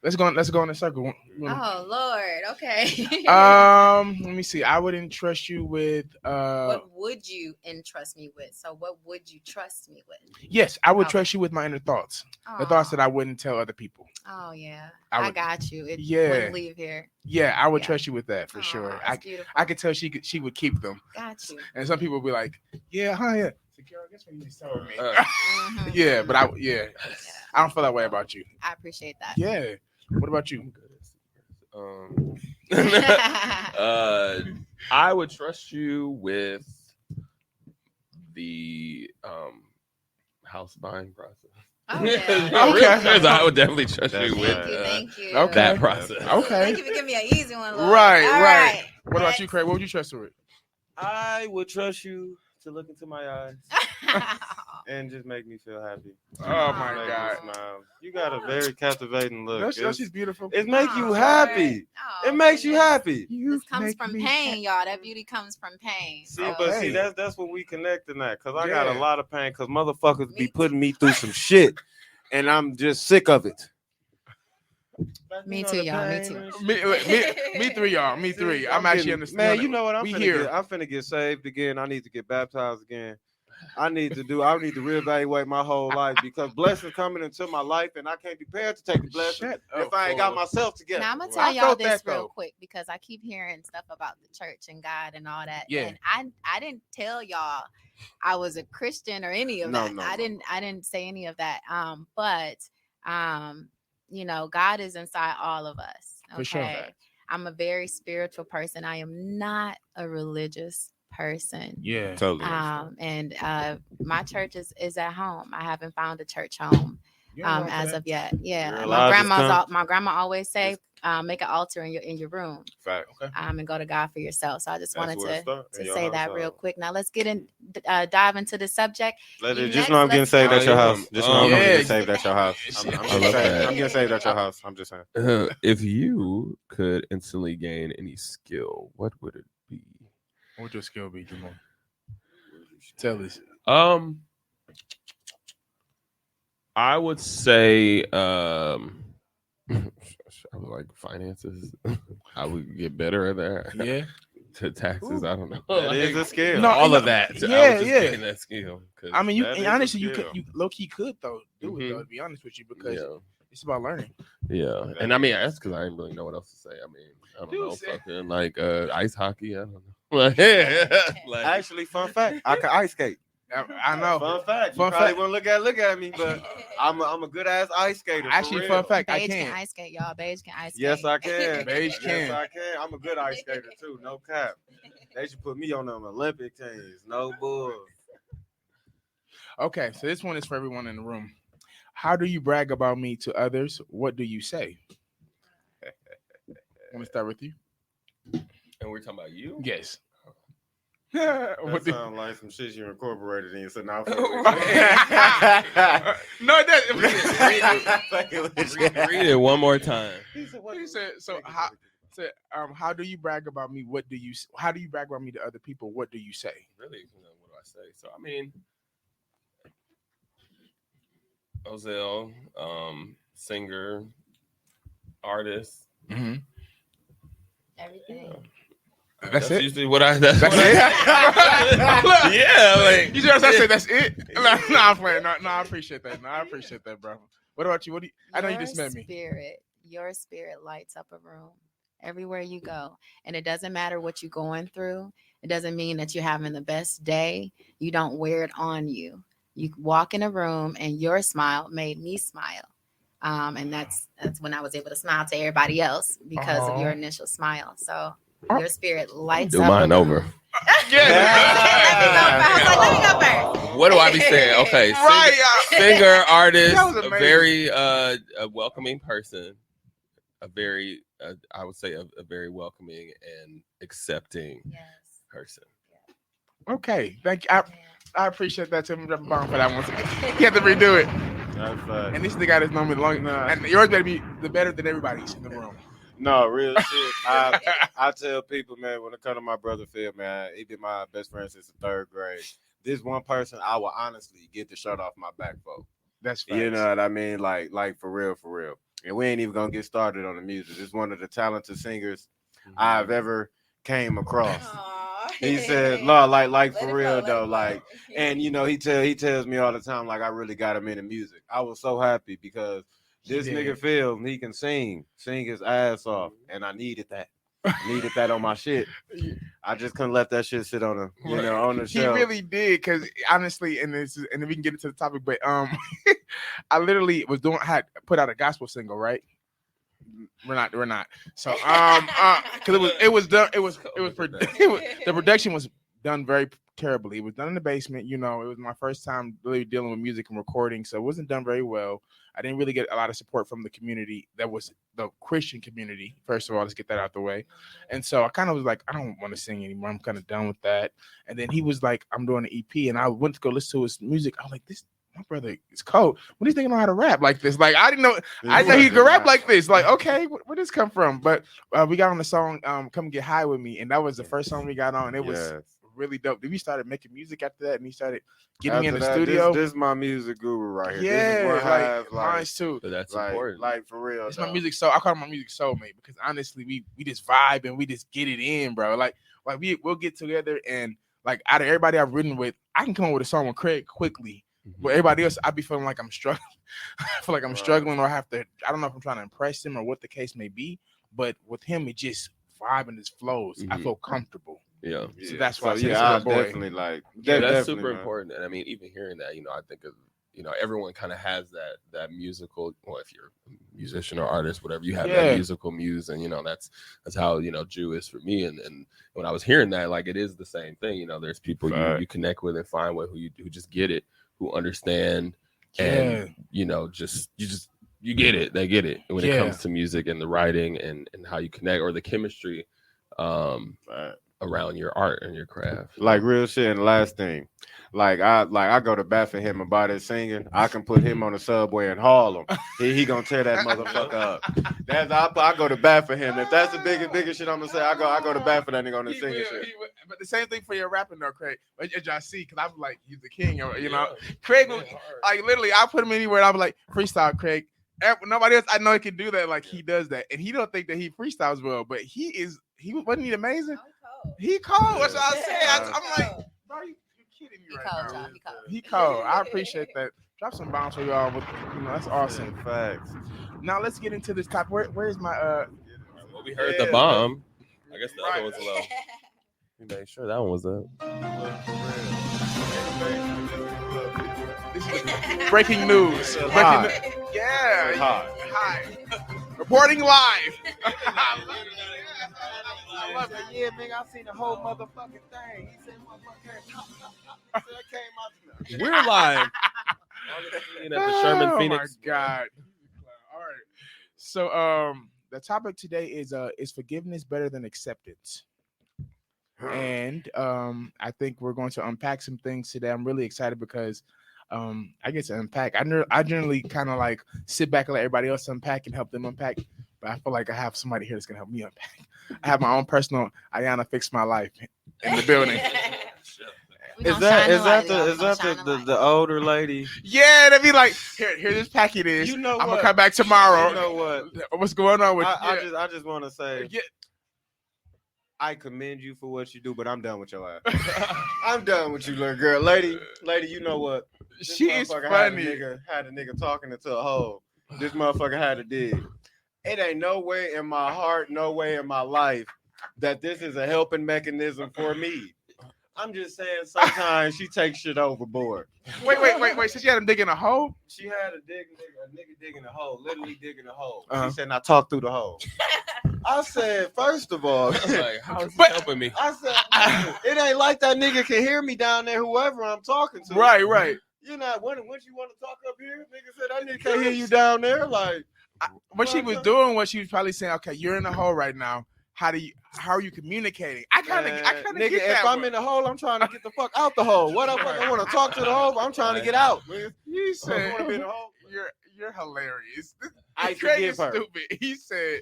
B: let's go in a circle.
D: Oh Lord, okay.
B: Let me see. I would entrust you with
D: what would you entrust me with? So, what would you trust me with?
B: yes, I would
D: Okay.
B: trust you with my inner thoughts. The thoughts that I wouldn't tell other people.
D: Oh yeah,
B: I
D: I
B: would-
D: got you. It
B: Yeah.
D: wouldn't leave here.
B: Yeah, I would
D: Yeah.
B: trust you with that for
D: Aw,
B: sure.
D: that's beautiful.
B: I could tell she would keep them.
D: Got you.
B: And some people would be like, yeah, yeah. So, Carol, guess what you just told me?
D: Mhm.
B: Yeah, but I
D: Yeah,
B: I don't feel that way about you.
D: I appreciate that.
B: Yeah. What about you?
C: I would trust you with the house buying process.
D: Oh, yeah.
C: No,
B: Okay.
C: real serious, I would definitely trust
E: That's
C: you with
D: Thank you. Thank you.
B: Okay.
C: that process.
B: Okay.
D: Thank you for giving me an easy one, Lord.
B: Right,
D: All
B: right. What about you,
D: Next.
B: Craig? What would you trust her with?
E: I would trust you to look into my eyes and just make me feel happy.
B: Oh
D: my
E: Make me
B: God.
E: smile. You got a very captivating look.
B: No,
E: It's-
B: she's beautiful.
E: It makes you
D: Oh,
E: happy.
D: Oh,
E: It makes you
D: goodness.
E: happy.
D: This comes
B: make
D: from
B: me
D: pain, y'all. That beauty comes from pain.
E: See,
D: So-
E: but
B: Hey.
E: see, that's what we connecting at. Cause I got a
B: Yeah.
E: lot of pain. Cause motherfuckers be
D: Me
E: putting me through some shit, and I'm just sick of it.
D: Me too, y'all. Me too.
B: Me three, y'all. Me three. I'm actually
E: getting,
B: understanding.
E: man. You know what? I'm
B: We
E: finna
B: here.
E: I'm finna get saved again. I need to get baptized again. I need to reevaluate my whole life because blessings coming into my life, and I can't be prepared to take the blessing
B: Shut
E: if
B: up,
E: I ain't got
B: Paul.
E: myself together.
D: Now I'm gonna
E: I
D: tell y'all
E: felt
D: this
E: that,
D: real
E: though.
D: quick because I keep hearing stuff about the church and God and all that.
B: Yeah.
D: And I didn't tell y'all I was a Christian or any of
E: No,
D: that.
E: no,
D: I
E: no.
D: didn't say any of that. But you know, God is inside all of us. Okay.
B: For sure.
D: I'm a very spiritual person. I am not a religious person.
B: Yeah.
E: Totally.
D: And my church is at home. I haven't found a church home as of yet. Yeah.
E: Realize
D: My
E: it's time.
D: my grandma always say make an altar in your room
E: Fact.
B: Okay.
D: and go to God for yourself. So I just wanted
E: where it start, in
D: to
E: your
D: say that real
E: household.
D: quick. Now let's get in dive into the subject.
E: Just
D: Next,
E: know I'm getting
D: let's
E: saved
D: go.
E: at your house. Just know I'm
B: Yeah.
E: getting saved at your house. I'm
C: I
E: getting
C: love
E: saved.
C: that.
E: I'm getting saved at your house. I'm just saying.
C: If you could instantly gain any skill, what would it be?
B: What would your skill be, Jamal? Tell us.
C: I would say I would like finances. I would get better at that.
B: Yeah.
C: To taxes, I don't know.
E: That is a skill.
B: No,
C: all
B: no,
C: of that. I
B: yeah,
C: was just
B: yeah.
C: getting that skill. 'cause,
B: I mean, you
E: That
B: and
E: is a
B: honestly, you
E: skill.
B: could, you low key could though do it
C: Mhm.
B: though. To be honest with you, because
C: yeah,
B: it's about learning.
C: yeah, and I mean that's because I didn't really know what else to say. I mean, I don't
B: Dude
C: know,
B: said-
C: fucking like ice hockey. I don't know. Like,
E: Actually, fun fact, I can ice skate.
B: I know.
E: Fun fact.
B: Fun
E: You probably
B: fact.
E: wouldn't look at me, but I'm a good ass ice skater. for
B: Actually,
E: real.
B: fun fact, I
D: Beige can
B: can.
D: ice skate, y'all. Beige can ice skate.
E: Yes, I can.
B: Beige
E: Yes,
B: can.
E: I can. I'm a good ice skater too. No cap. They should put me on them Olympic teams. No bull.
B: Okay, so this one is for everyone in the room. How do you brag about me to others? What do you say? Want to start with you?
C: and we're talking about you.
B: Yes.
E: That
B: What do-
E: sounds like some shit you incorporated in. So now,
B: no, it doesn't.
C: Read it one more time.
B: He said, so how do you brag about me? What do you? How do you brag about me to other people? What do you say?
C: Really, what do I say? So I mean, Ozell, singer, artist.
B: Mm-hmm.
D: Everything.
B: That's it.
C: Usually what I. That's
B: That's
C: what
B: it.
C: I, yeah, like
B: You just I said that's it. No, I'm playing. No, I appreciate that. No, I appreciate that, bro. What about you? What do you? I know you just met me.
D: Your spirit lights up a room. everywhere you go. And it doesn't matter what you're going through. It doesn't mean that you're having the best day. You don't wear it on you. You walk in a room and your smile made me smile. And that's when I was able to smile to everybody else because of your initial smile. So your spirit lights
C: Do
D: up.
C: mine over.
D: Let me go first.
C: What do I be saying? Okay, singer, artist, a very welcoming person, a very I would say a very welcoming and accepting person.
B: Okay, thank you. I appreciate that. Tim, drop a bomb for that one. You have to redo it.
E: That's fine.
B: And this is the guy that's known me long. And yours better be the better than everybody's in the room.
E: No, real shit. I tell people, man, when it comes to my brother Phil, man, he been my best friend since the 3rd grade. This one person I will honestly get the shirt off my back for.
B: That's facts.
E: You know what I mean? Like for real. And we ain't even gonna get started on the music. It's one of the talented singers I've ever came across. He said, "No, like for real though, like." And you know, he tells me all the time, like, I really got him into music. I was so happy because this nigga Phil, he can sing his ass off, and I needed that. Needed that on my shit. I just couldn't let that shit sit on the on the shelf.
B: He really did, because honestly, and we can get into the topic, but I literally was had put out a gospel single, right? We're not. So because it was done. The production was done very terribly. It was done in the basement. You know, it was my first time really dealing with music and recording, so it wasn't done very well. I didn't really get a lot of support from the community. That was the Christian community. First of all, let's get that out the way. And so I kind of was like, I don't want to sing anymore. I'm kind of done with that. And then he was like, I'm doing an EP, and I went to go listen to his music. I was like, my brother is cold. When do you think I know how to rap like this? Like, I didn't know. I thought he could rap like this. Like, okay, where did this come from? But we got on the song "Come Get High with Me," and that was the first song we got on. It was really dope. Then we started making music after that, and he started getting in the studio.
E: This is my music guru right here.
B: Yeah,
E: this is
B: like mine too.
C: But that's
E: like,
C: important.
E: Like for real.
B: It's my music soul. I call it my music soulmate because honestly, we just vibe and we just get it in, bro. Like we'll get together and like out of everybody I've written with, I can come up with a song with Craig quickly. But everybody else, I be feeling like I'm struggling. I feel like I'm struggling, or I have to. I don't know if I'm trying to impress him or what the case may be. But with him, it just vibe and it flows. I feel comfortable.
C: Yeah.
B: So that's why.
E: I definitely like.
C: That's super important. And I mean, even hearing that, I think of, everyone kind of has that musical. Well, if you're a musician or artist, whatever, you have that musical muse, and that's how Jew is for me. And when I was hearing that, like, it is the same thing. There's people you connect with and find with who just get it, who understand, and you get it. They get it when it comes to music and the writing and how you connect, or the chemistry around your art and your craft.
E: Like real shit. And the last thing, I go to bat for him about his singing. I can put him on the subway in Harlem. He gonna tear that motherfucker up. I go to bat for him. If that's the biggest shit I'm gonna say, I go to bat for that nigga on the singing shit.
B: But the same thing for your rapping though, Craig. As y'all see, because I'm like, he's the king. Craig, like literally, I put him anywhere. And I'm like, freestyle, Craig. Nobody else I know he can do that. Like he does that, and he don't think that he freestyles well, but he is. Wasn't he amazing? He cold. That's what I said. I'm like, bro, you kidding me right now? He cold. I appreciate that. Drop some bombs for y'all. That's awesome.
E: Facts.
B: Now let's get into this topic. Where's my
C: Well, we heard the bomb. I guess the other one's low. We made sure that one was up.
B: This is breaking news. Yeah. Hi. Reporting live. I love it.
E: Yeah, nigga, I seen the whole motherfucking thing. He said, motherfucker.
C: We're live. At the Sherman Phoenix.
B: Oh my God. All right. So the topic today is forgiveness better than acceptance? And I think we're going to unpack some things today. I'm really excited because I get to unpack. I generally kind of like sit back and let everybody else unpack and help them unpack. But I feel like I have somebody here that's gonna help me unpack. I have my own personal Ayana Fix My Life in the building.
E: Is that the older lady?
B: Yeah, they be like, here this packet is. I'm gonna come back tomorrow.
E: You know what?
B: What's going on with you?
E: I just want to say, I commend you for what you do, but I'm done with your ass. I'm done with you, little girl, lady. You know what?
B: She is funny.
E: Had a nigga talking into a hole. This motherfucker had to dig. it ain't no way in my heart, no way in my life that this is a helping mechanism for me. I'm just saying sometimes she takes shit overboard.
B: Wait. So she had him digging a hole?
E: She had a nigga digging a hole, literally digging a hole.
B: Uh-huh.
E: She said, "Now talk through the hole." I said, first of all,
C: I was like, how is he
B: But-
C: helping me?
E: I said, "Nigga, it ain't like that nigga can hear me down there, whoever I'm talking to.
B: Right.
E: You know, when you want to talk up here, nigga said that nigga can't hear you down there. Like,
B: What she was doing was she was probably saying, okay, you're in the hole right now. How are you communicating? I kind of
E: nigga,
B: get that
E: if I'm
B: one.
E: in the hole, I'm trying to get the fuck out the hole. What up? I want to talk to the hole, but I'm trying to get out. Nigga.
B: He
E: You
B: said,
E: want to be in the hole?
B: you're hilarious.
E: I
B: Craig is
E: forgive her.
B: Stupid. He said,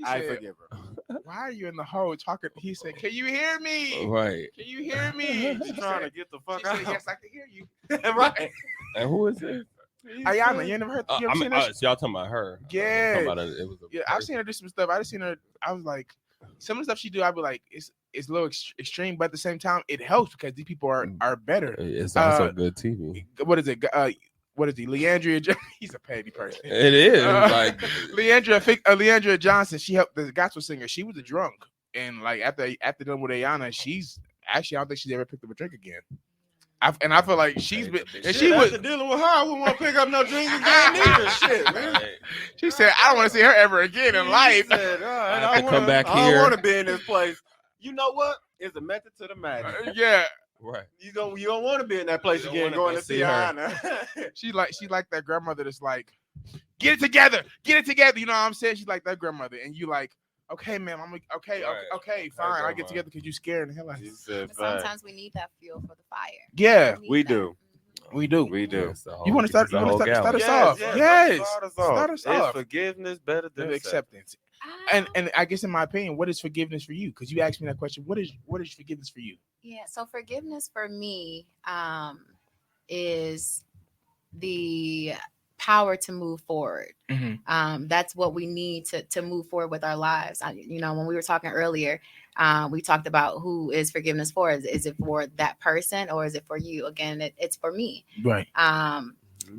E: I forgive her.
B: why are you in the hole talking? He said, can you hear me?
C: Right.
B: Can you hear me?
E: She's trying to get the
B: She
E: fuck
B: said,
E: out.
B: yes, I can hear you.
E: Right.
C: And who is this?
B: Ayana, you never heard? You ever seen her?
C: So y'all talking about her?
B: Yeah.
C: Talking about it was a
B: Yeah, I've
C: person.
B: seen her do some stuff. I just seen her. I was like, some of the stuff she do, I'd be like, it's a little extreme, but at the same time, it helps because these people are better.
C: It's also
B: Uh,
C: good TV.
B: What is it? What is he? Leandria? He's a petty person.
C: It is like
B: Leandria Johnson. She helped the gospel singer. She was a drunk, and like after done with Ayana, she's actually I don't think she's ever picked up a drink again. I feel like she's been and she was
E: dealing with her. I wouldn't want to pick up no drink again either. Shit, man.
B: she said I don't want to see her ever again in life.
E: She said, all right,
C: I have to come back
E: I don't
C: here.
E: want to be in this place. You know what? It's a method to the madness.
B: Yeah,
C: right.
E: You don't want to be in that place
C: You don't
E: again.
C: wanna
E: Going
C: go
E: to see
C: see her.
E: Anna.
B: she like that grandmother that's like, get it together. You know what I'm saying? She's like that grandmother, and you like, okay, ma'am, I'm like, okay,
C: Right.
B: okay, fine, I get together because you scared the hell out of you.
D: But sometimes we need that fuel for the fire.
B: Yeah,
D: need
E: we
D: that.
E: do.
B: we do.
E: We do.
C: It's the whole-
B: You want to start?
C: it's the
B: You want
C: whole
B: to start
C: gallon.
B: us off? Yes.
E: Start us
B: Start us off.
E: Is forgiveness better than
B: Acceptance. And I guess in my opinion, what is forgiveness for you? Because you asked me that question. What is forgiveness for you?
D: Yeah, so forgiveness for me is the power to move forward. That's what we need to move forward with our lives. When we were talking earlier, we talked about who is forgiveness for. Is it for that person or is it for you? Again, it's for me.
B: Right.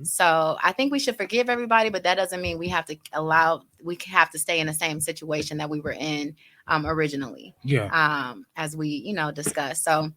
D: So I think we should forgive everybody, but that doesn't mean we have to stay in the same situation that we were in originally.
B: Yeah.
D: As we, discussed. So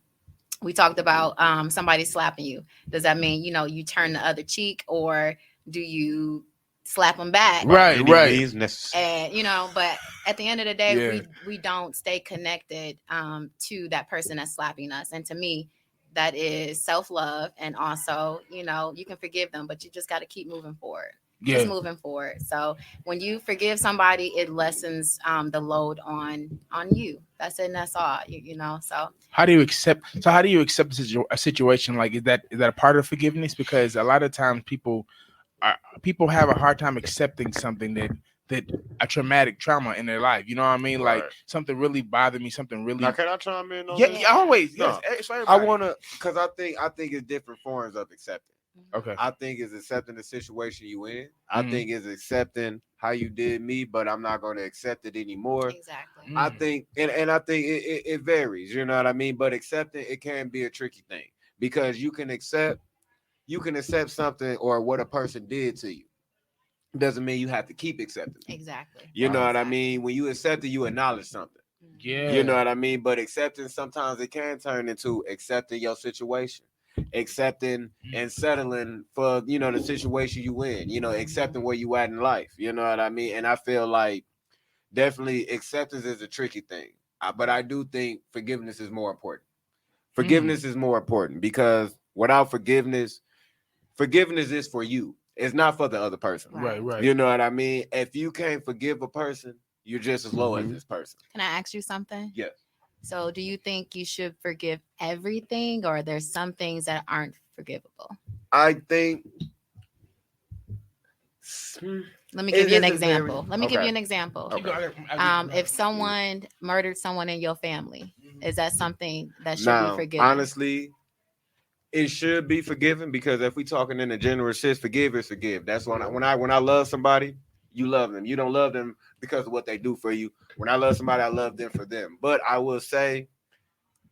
D: we talked about somebody slapping you. Does that mean, you turn the other cheek or do you slap them back?
B: Right.
D: And, but at the end of the day,
B: Yeah.
D: we don't stay connected to that person that's slapping us. And to me, that is self-love. And also, you can forgive them, but you just got to keep moving forward.
B: Yeah.
D: Just moving forward. So when you forgive somebody, it lessens the load on you. That's it. And that's all, so.
B: How do you accept a situation? Like, is that a part of forgiveness? Because a lot of times people have a hard time accepting something that a traumatic trauma in their life. You know what I mean? Like
E: Right.
B: something really bothered me. Something really.
E: Now, can I chime in on
B: Yeah,
E: this?
B: always.
E: No.
B: Yes. It's for
E: I
B: everybody.
E: want to, because I think it's different forms of accepting.
B: Okay.
E: I think it's accepting the situation you in. I
B: Mhm.
E: think it's accepting how you did me, but I'm not going to accept it anymore.
D: Exactly.
B: Mm.
E: I think, and I think it varies, you know what I mean? But accepting it can be a tricky thing because you can accept something or what a person did to you. Doesn't mean you have to keep accepting it.
D: Exactly.
E: You know what I
D: Exactly.
E: mean? When you accept it, you acknowledge something.
B: Yeah.
E: You know what I mean? But accepting sometimes it can turn into accepting your situation, accepting and settling for the situation you in, accepting where you at in life. You know what I mean? And I feel like definitely acceptance is a tricky thing. But I do think forgiveness is more important. Forgiveness is more important because without forgiveness is for you. It's not for the other person.
B: Right.
E: You know what I mean? If you can't forgive a person, you're just as low as this person.
D: Can I ask you something?
E: Yes.
D: So do you think you should forgive everything or there's some things that aren't forgivable?
E: I think
D: Let me
E: It
D: give you an
E: is a
D: example.
E: very-
D: Let me give
E: okay.
D: you an example.
E: Okay.
D: If someone murdered someone in your family, is that something that should
E: now,
D: be forgiven?
E: honestly, it should be forgiven because if we talking in a general sense, forgive is forgive. That's when I love somebody, you love them. You don't love them because of what they do for you. When I love somebody, I love them for them. But I will say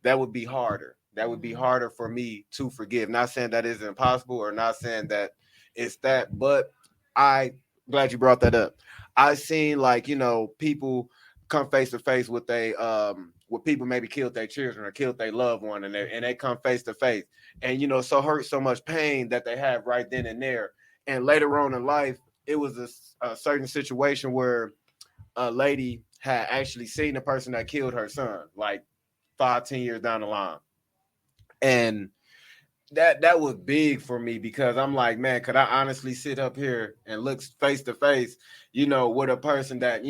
E: that would be harder. That would be harder for me to forgive. Not saying that is impossible or not saying that it's that, but I glad you brought that up. I seen like, people come face to face with with people maybe killed their children or killed their loved one, and they come face to face, and so hurt, so much pain that they have right then and there. And later on in life, it was a certain situation where a lady had actually seen the person that killed her son, like 5-10 years down the line, and that was big for me, because I'm like, man, could I honestly sit up here and look face to face, with a person that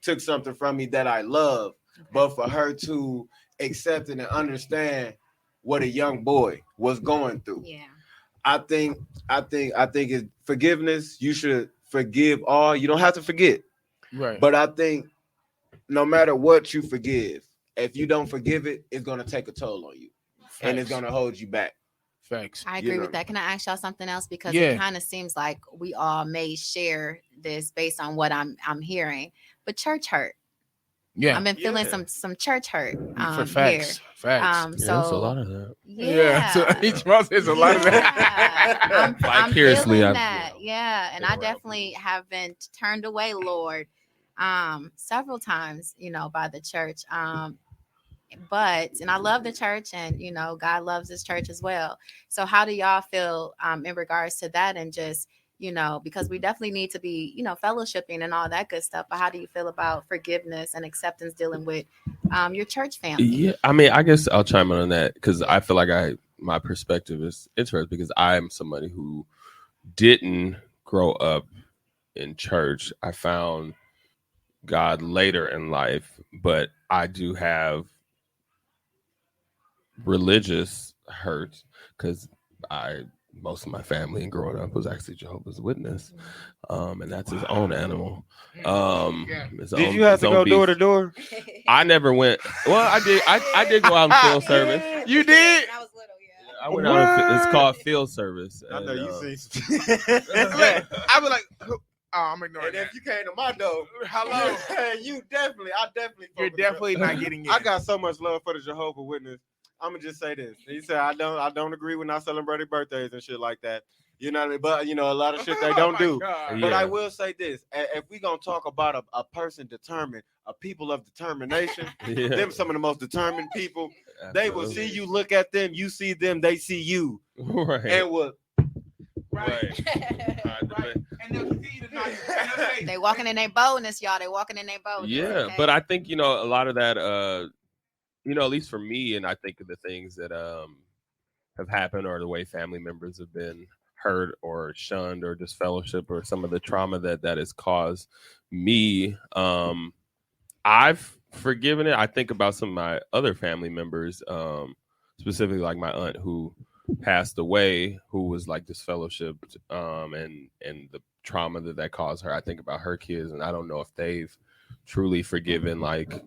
E: took something from me that I love, but for her to accept it and understand what a young boy was going through.
D: Yeah.
E: I think it's forgiveness. You should forgive all. You don't have to forget.
B: Right.
E: But I think no matter what you forgive, if you don't forgive it, it's going to take a toll on you.
B: Facts.
E: And it's going to hold you back.
B: Facts.
D: I agree with that. Can I ask y'all something else? Because
B: Yeah.
D: it kind of seems like we all may share this based on what I'm hearing. But church hurt.
B: Yeah.
D: I've been feeling
E: Yeah.
D: some church hurt
B: For facts.
D: here.
B: Facts.
D: So
C: There's a lot of that.
D: yeah.
B: So each month is a lot of that.
D: Yeah. I'm
C: Vicariously,
D: feeling
C: I've,
D: that. Yeah. And
C: been
D: I
C: around
D: definitely have been turned away, Lord, several times, by the church. And I love the church, and God loves His church as well. So how do y'all feel in regards to that? And just because we definitely need to be fellowshipping and all that good stuff, but how do you feel about forgiveness and acceptance dealing with your church family?
C: Yeah, I mean, I guess I'll chime in on that, because I feel like my perspective is interesting, because I am somebody who didn't grow up in church. I found God later in life, but I do have religious hurt, because most of my family and growing up was actually Jehovah's Witness, and that's his own animal.
E: Did you have to go door to door?
C: I never went. Well, I did. I did go out in field service.
B: You did?
D: I was little, yeah.
C: I went out. It's called field service.
E: I know
C: and,
E: you see.
B: I was like, oh, I'm ignoring
E: And
B: that.
E: if you came to my door,
B: Hello.
E: I definitely.
B: You're definitely not getting in.
E: I got so much love for the Jehovah Witness. I'm gonna just say this. He said I don't agree with not celebrating birthdays and shit like that. You know what I mean? But a lot of shit they don't do.
B: God.
E: But
C: Yeah.
E: I will say this: if we gonna talk about a person determined, a people of determination,
C: Yeah.
E: them some of the most determined people. They will see
C: Absolutely.
E: you, look at them, you see them, they see you,
C: Right.
E: and what?
B: Right.
C: Right.
B: And they'll continue to not. And they'll say,
D: They walking in their boldness, y'all. They walking in their boldness.
C: Yeah,
D: okay?
C: but I think a lot of that, at least for me, and I think of the things that have happened, or the way family members have been hurt or shunned or disfellowship, or some of the trauma that has caused me. I've forgiven it. I think about some of my other family members, specifically like my aunt who passed away, who was like disfellowshipped, and the trauma that caused her. I think about her kids, and I don't know if they've truly forgiven, like,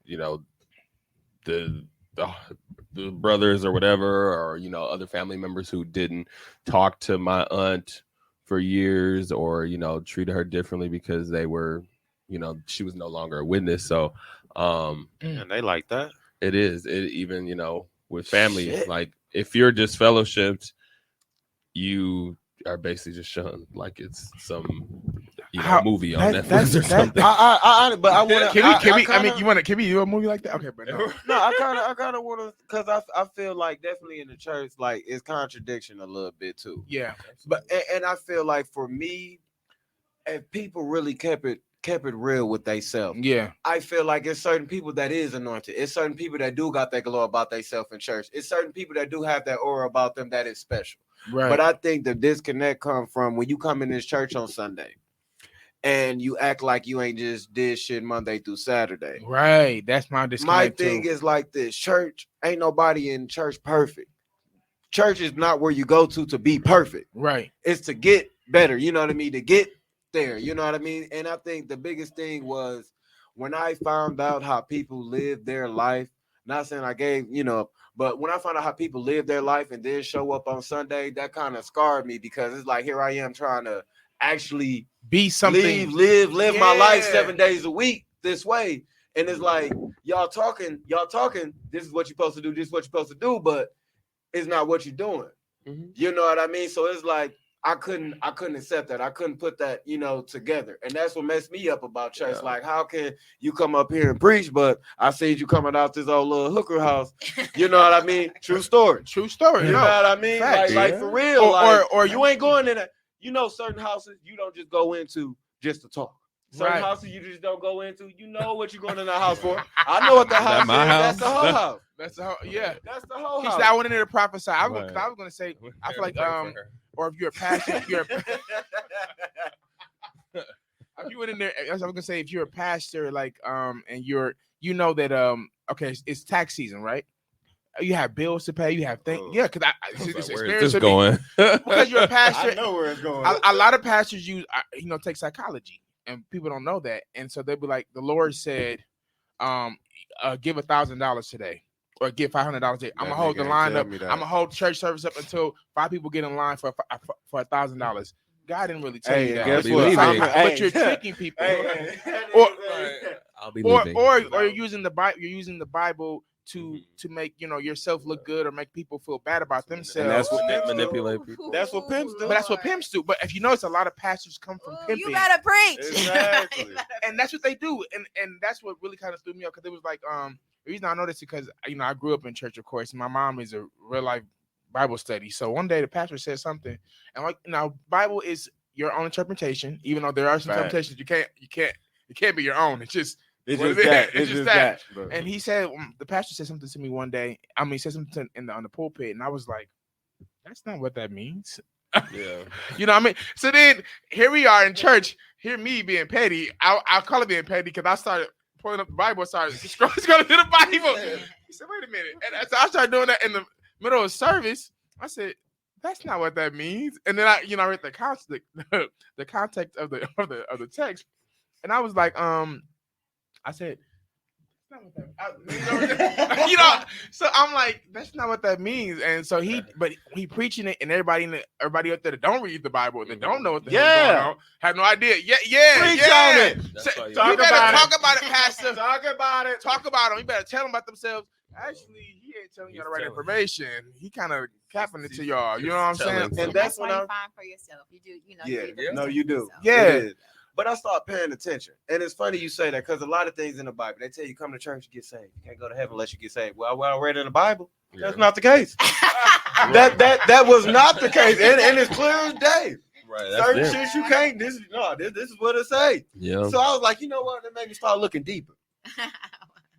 C: the brothers or whatever, or other family members who didn't talk to my aunt for years, or treated her differently because they were, she was no longer a witness. So
E: And they like that.
C: it is even with family,
E: Shit.
C: like if you're disfellowshipped, you are basically just shunned, like it's some movie on Netflix or something.
E: But I want to.
B: Can we do a movie like that? Okay, but no.
E: No, I kind of want to, because I feel like definitely in the church, like it's contradiction a little bit too.
B: Yeah.
E: But and I feel like for me, if people really kept it real with themselves,
B: Yeah.
E: I feel like it's certain people that is anointed. It's certain people that do got that glow about themselves in church. It's certain people that do have that aura about them that is special.
B: Right.
E: But I think the disconnect come from when you come in this church on Sunday and you act like you ain't just did shit Monday through Saturday.
B: Right. That's my
E: My
B: disconnect
E: thing
B: too.
E: is like this: church, ain't nobody in church perfect. Church is not where you go to be perfect.
B: Right.
E: It's to get better. You know what I mean? To get there. You know what I mean? And I think the biggest thing was when I found out how people live their life. Not saying I gave, but when I found out how people live their life and then show up on Sunday, that kind of scarred me, because it's like, here I am trying to actually
B: Be something.
E: live my life
B: Yeah.
E: 7 days a week this way. And it's like, y'all talking, this is what you're supposed to do, this is what you're supposed to do, but it's not what you're doing.
C: Mhm.
E: You know what I mean? So it's like, I couldn't accept that. I couldn't put that, together. And that's what messed me up about church.
C: Yeah.
E: Like, how can you come up here and preach, but I see you coming out this old little hooker house? You know what I mean? True story.
B: True story.
E: You know what I mean?
B: Facts.
E: Like for real.
B: Or
E: you ain't going in that. Certain houses you don't just go into just to talk. Certain
B: Right.
E: houses you just don't go into. You know what you're going in the house for. I know what the house is.
C: my house?
E: That's the whole house.
B: That's the whole, yeah.
E: That's the whole
B: He
E: house.
B: said, I went in there to prophesy. I was
C: Right.
B: going to say, I feel like, or if you're a pastor, if you went in there, I was going to say, if you're a pastor, like, and that, okay, it's tax season, right? You have bills to pay. You have things. Yeah, because it's
C: Where
B: experience
C: is this
B: to me.
C: going?
B: Because you're a pastor.
E: I know where it's going.
B: A lot of pastors use, take psychology, and people don't know that. And so they'll be like, the Lord said, give $1,000 today, or give $500 today. I'm gonna hold the line up. I'm gonna hold church service up until 5 people get in line for $1,000. God didn't really tell you that.
E: guess
C: what?
B: But you're tricking people.
C: I'll be
B: or
C: leaving.
B: you're using the Bible. You're using the Bible to make yourself look good or make people feel bad about themselves.
E: And that's what pimps do.
C: manipulate people.
E: That's what pimps do.
B: But that's what pimps do. But if you notice, a lot of pastors come from pimping.
D: You better preach.
E: Exactly.
B: And that's what they do, and that's what really kind of threw me off, because it was like the reason I noticed it, because I grew up in church, of course, and my mom is a real life Bible study. So one day the pastor said something, and like, now Bible is your own interpretation, even though there are some interpretations you can't be your own. It's just that. And he said, the pastor said something to me one day. He said something on the pulpit, and I was like, that's not what that means.
C: Yeah.
B: You know what I mean? So then here we are in church. Hear me being petty. I'll call it being petty, because I started pulling up the Bible, started scrolling through the Bible. He said, wait a minute. And so I started doing that in the middle of service. I said, that's not what that means. And then I read the context of the text, and I was like, I said, that's not what that, so I'm like, that's not what that means. And so he preaching it, and everybody up there that don't read the Bible, that don't know what the hell's going on, have no idea.
E: Preach on it.
B: You better talk about it, pastor.
E: Talk about it.
B: Talk about them. You better tell them about themselves. Actually, he ain't telling you the right information. He kind of capping it to y'all. You know what I'm saying?
E: And that's
D: why
E: when
D: you find for yourself. You do,
E: Yeah, no, you do.
B: Yeah.
E: It is. But I start paying attention. And it's funny you say that, because a lot of things in the Bible, they tell you come to church, you get saved. You can't go to heaven unless you get saved. Well, I read in the Bible. That's not the case. that was not the case. And it's clear as day.
C: Right.
E: Certain shit you can't. This is what it say.
C: Yeah.
E: So I was like, you know what? That made me start looking deeper.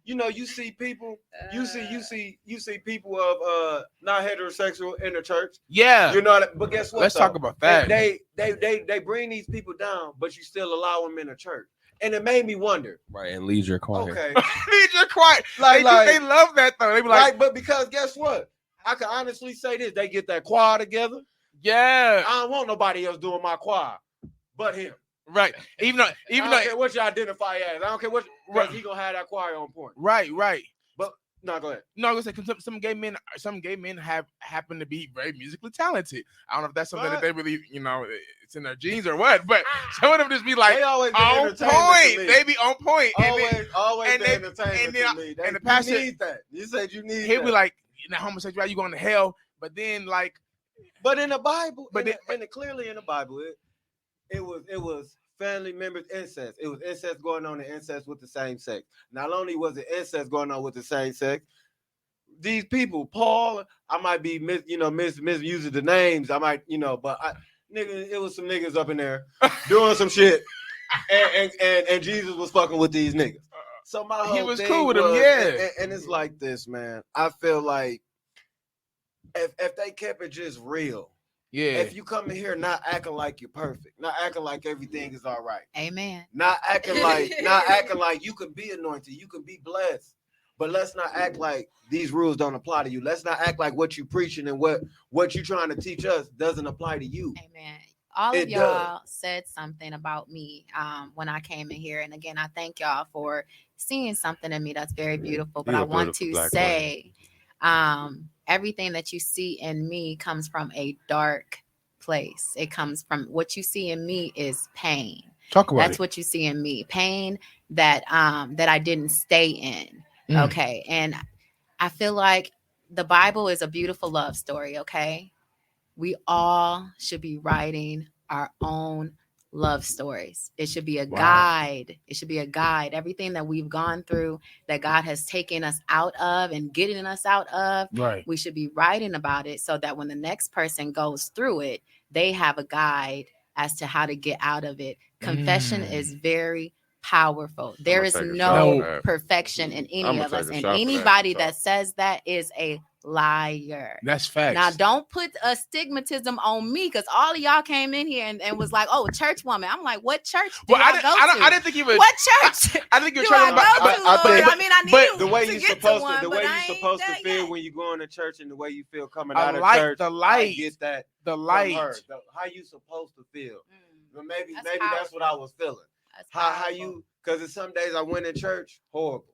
E: You see people, you see people of not heterosexual in the church.
B: Yeah.
E: You know that, but guess what?
B: Let's talk about that.
E: They bring these people down, but you still allow them in the church. And it made me wonder.
C: Right, and lead your choir.
E: Okay.
B: Lead your choir. They love that though. They be like,
E: but because guess what? I can honestly say this. They get that choir together.
B: yeah.
E: I don't want nobody else doing my choir but him.
B: Right. Even
E: I
B: though
E: don't care what you identify as. I don't care what he gonna have that choir on point.
B: Right.
E: But no, go ahead.
B: No, I was gonna say some gay men happen to be very musically talented. I don't know if that's something that they really, it's in their genes or what, but some of them just be like
E: They always been
B: on
E: entertainment to
B: point.
E: me.
B: They be on point.
E: Always
B: and
E: been
B: they-
E: entertainment
B: and then-
E: to me.
B: and the pastor-
E: you need that. You said you need
B: He'll
E: that.
B: be like, homosexuality, you going to hell. But then like,
E: But in the Bible,
B: But
E: clearly in the Bible, it was family members incest. It was incest going on, and incest with the same sex. Not only was it incest going on with the same sex, these people, Paul, I might be misusing the names. I might, but it was some niggas up in there doing some shit, and Jesus was fucking with these niggas. So my whole
B: he was
E: thing
B: cool with him, yeah.
E: and it's like this, man. I feel like if they kept it just real.
B: yeah.
E: If you come in here not acting like you're perfect, not acting like everything is all right,
D: Amen.
E: not acting like you can be anointed, you can be blessed, but let's not act like these rules don't apply to you. Let's not act like what you preaching and what you trying to teach us doesn't apply to you.
D: Amen. All of
E: It
D: y'all said something about me when I came in here. And again, I thank y'all for seeing something in me that's very beautiful. But
E: You're
D: I
E: a
D: want
E: beautiful
D: to
E: black
D: say everything that you see in me comes from a dark place. It comes from what you see in me is pain.
B: Talk about
D: That's
B: it.
D: what you see in me. Pain that I didn't stay in.
B: Mm.
D: Okay. And I feel like the Bible is a beautiful love story. Okay. we all should be writing our own love stories. It should be a guide. It should be a guide. Everything that we've gone through, that God has taken us out of and getting us out of,
B: Right.
D: we should be writing about it so that when the next person goes through it, they have a guide as to how to get out of it. Confession is very powerful. There is
C: take a shot
D: no
C: for that.
D: perfection in any
C: I'ma
D: of us.
C: take a
D: And
C: shot for that.
D: anybody
C: So-
D: that says that is a liar.
B: That's facts.
D: Now, don't put a stigmatism on me, because all of y'all came in here and was like, "Oh, church woman." I'm like, "What church do
B: Well,
D: I
B: I
D: go
B: didn't,
D: to?
B: I didn't think you were.
D: What church
B: I think you're
D: do
B: talking
D: I
B: about.
D: go to?
E: I think-
D: Lord? I mean, I need
B: but
E: The way
D: to
E: you
D: get
E: supposed
D: one,
E: to, the
D: but
E: way
D: I
E: you
D: ain't
E: supposed to
D: there
E: feel
D: yet.
E: when you go into church, and the way you feel coming
B: A
E: out of
B: light-
E: church.
B: the
E: I
B: light.
E: get that.
B: The
E: From
B: light.
E: her. How you supposed to feel?
D: Mm,
E: But maybe
D: That's
E: that's what I was feeling.
D: that's
E: How
D: powerful.
E: you? Because some days I went in church horrible.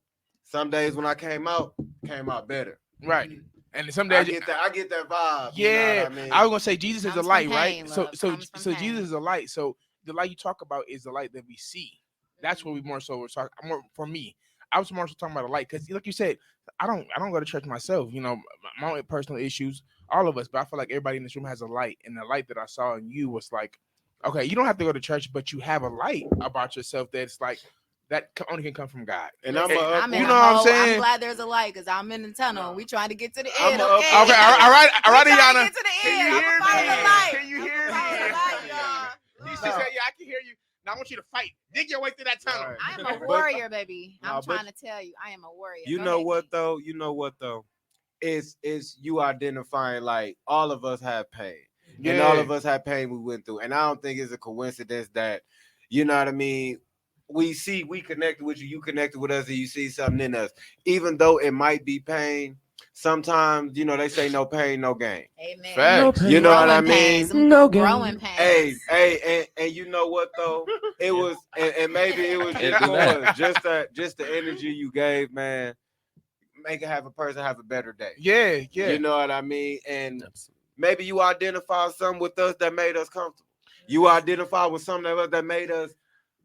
E: Some days when I came out better.
B: Right. And some
E: I
B: days
E: get that. I get that vibe.
B: Yeah,
E: You know what I mean?
B: I was gonna say Jesus is
D: Comes
B: a light,
D: from
B: right?
D: pain,
B: So
D: love.
B: so
D: Comes from
B: so
D: pain.
B: Jesus is a light. So the light you talk about is the light that we see. That's what we more so were talking. More for me, I was more so talking about a light because, like you said, I don't go to church myself. You know, my own personal issues, all of us. But I feel like everybody in this room has a light, and the light that I saw in you was like, okay, you don't have to go to church, but you have a light about yourself that's like that only can come from God.
E: And I'm
D: Listen,
E: a
D: I'm in
B: you
D: a
B: know what I'm
D: hole.
B: saying?
D: I'm glad there's a light, because I'm in the tunnel.
E: No.
D: We trying to get to the
E: I'm
D: end.
E: a-
D: Okay.
B: Okay, all right,
D: We trying to
B: Yana.
D: get to the
B: Can
D: end.
B: you hear
D: I'ma follow
B: me?
D: the light.
B: Can you
D: I'ma
B: hear
D: follow
B: me?
D: the light, y'all.
B: She said, "Yeah, I can hear you." Now I want you to fight. Dig your way through that tunnel.
E: Right.
D: I am a
E: But-
D: warrior, baby.
E: No,
D: I'm
E: but-
D: trying to tell you, I am a warrior.
E: You
D: Go
E: know
D: ahead,
E: what
D: King.
E: though? You know what though? It's you identifying like all of us have pain. And all of us have pain we went through. And I don't think it's a coincidence that, you know what I mean, we connected with you, you connected with us, and you see something in us. Even though it might be pain, sometimes, you know, they say no pain, no gain.
D: Amen.
B: Facts.
E: You know what I
D: Growing
E: mean?
D: pains, some
C: No
D: growing
C: game.
D: pains.
E: And you know what though? It was and maybe it was
C: Can't do that.
E: just the energy you gave, man. Make it have a person have a better day.
B: Yeah.
E: You know what I mean? And maybe you identify something with us that made us comfortable. You identify with something that made us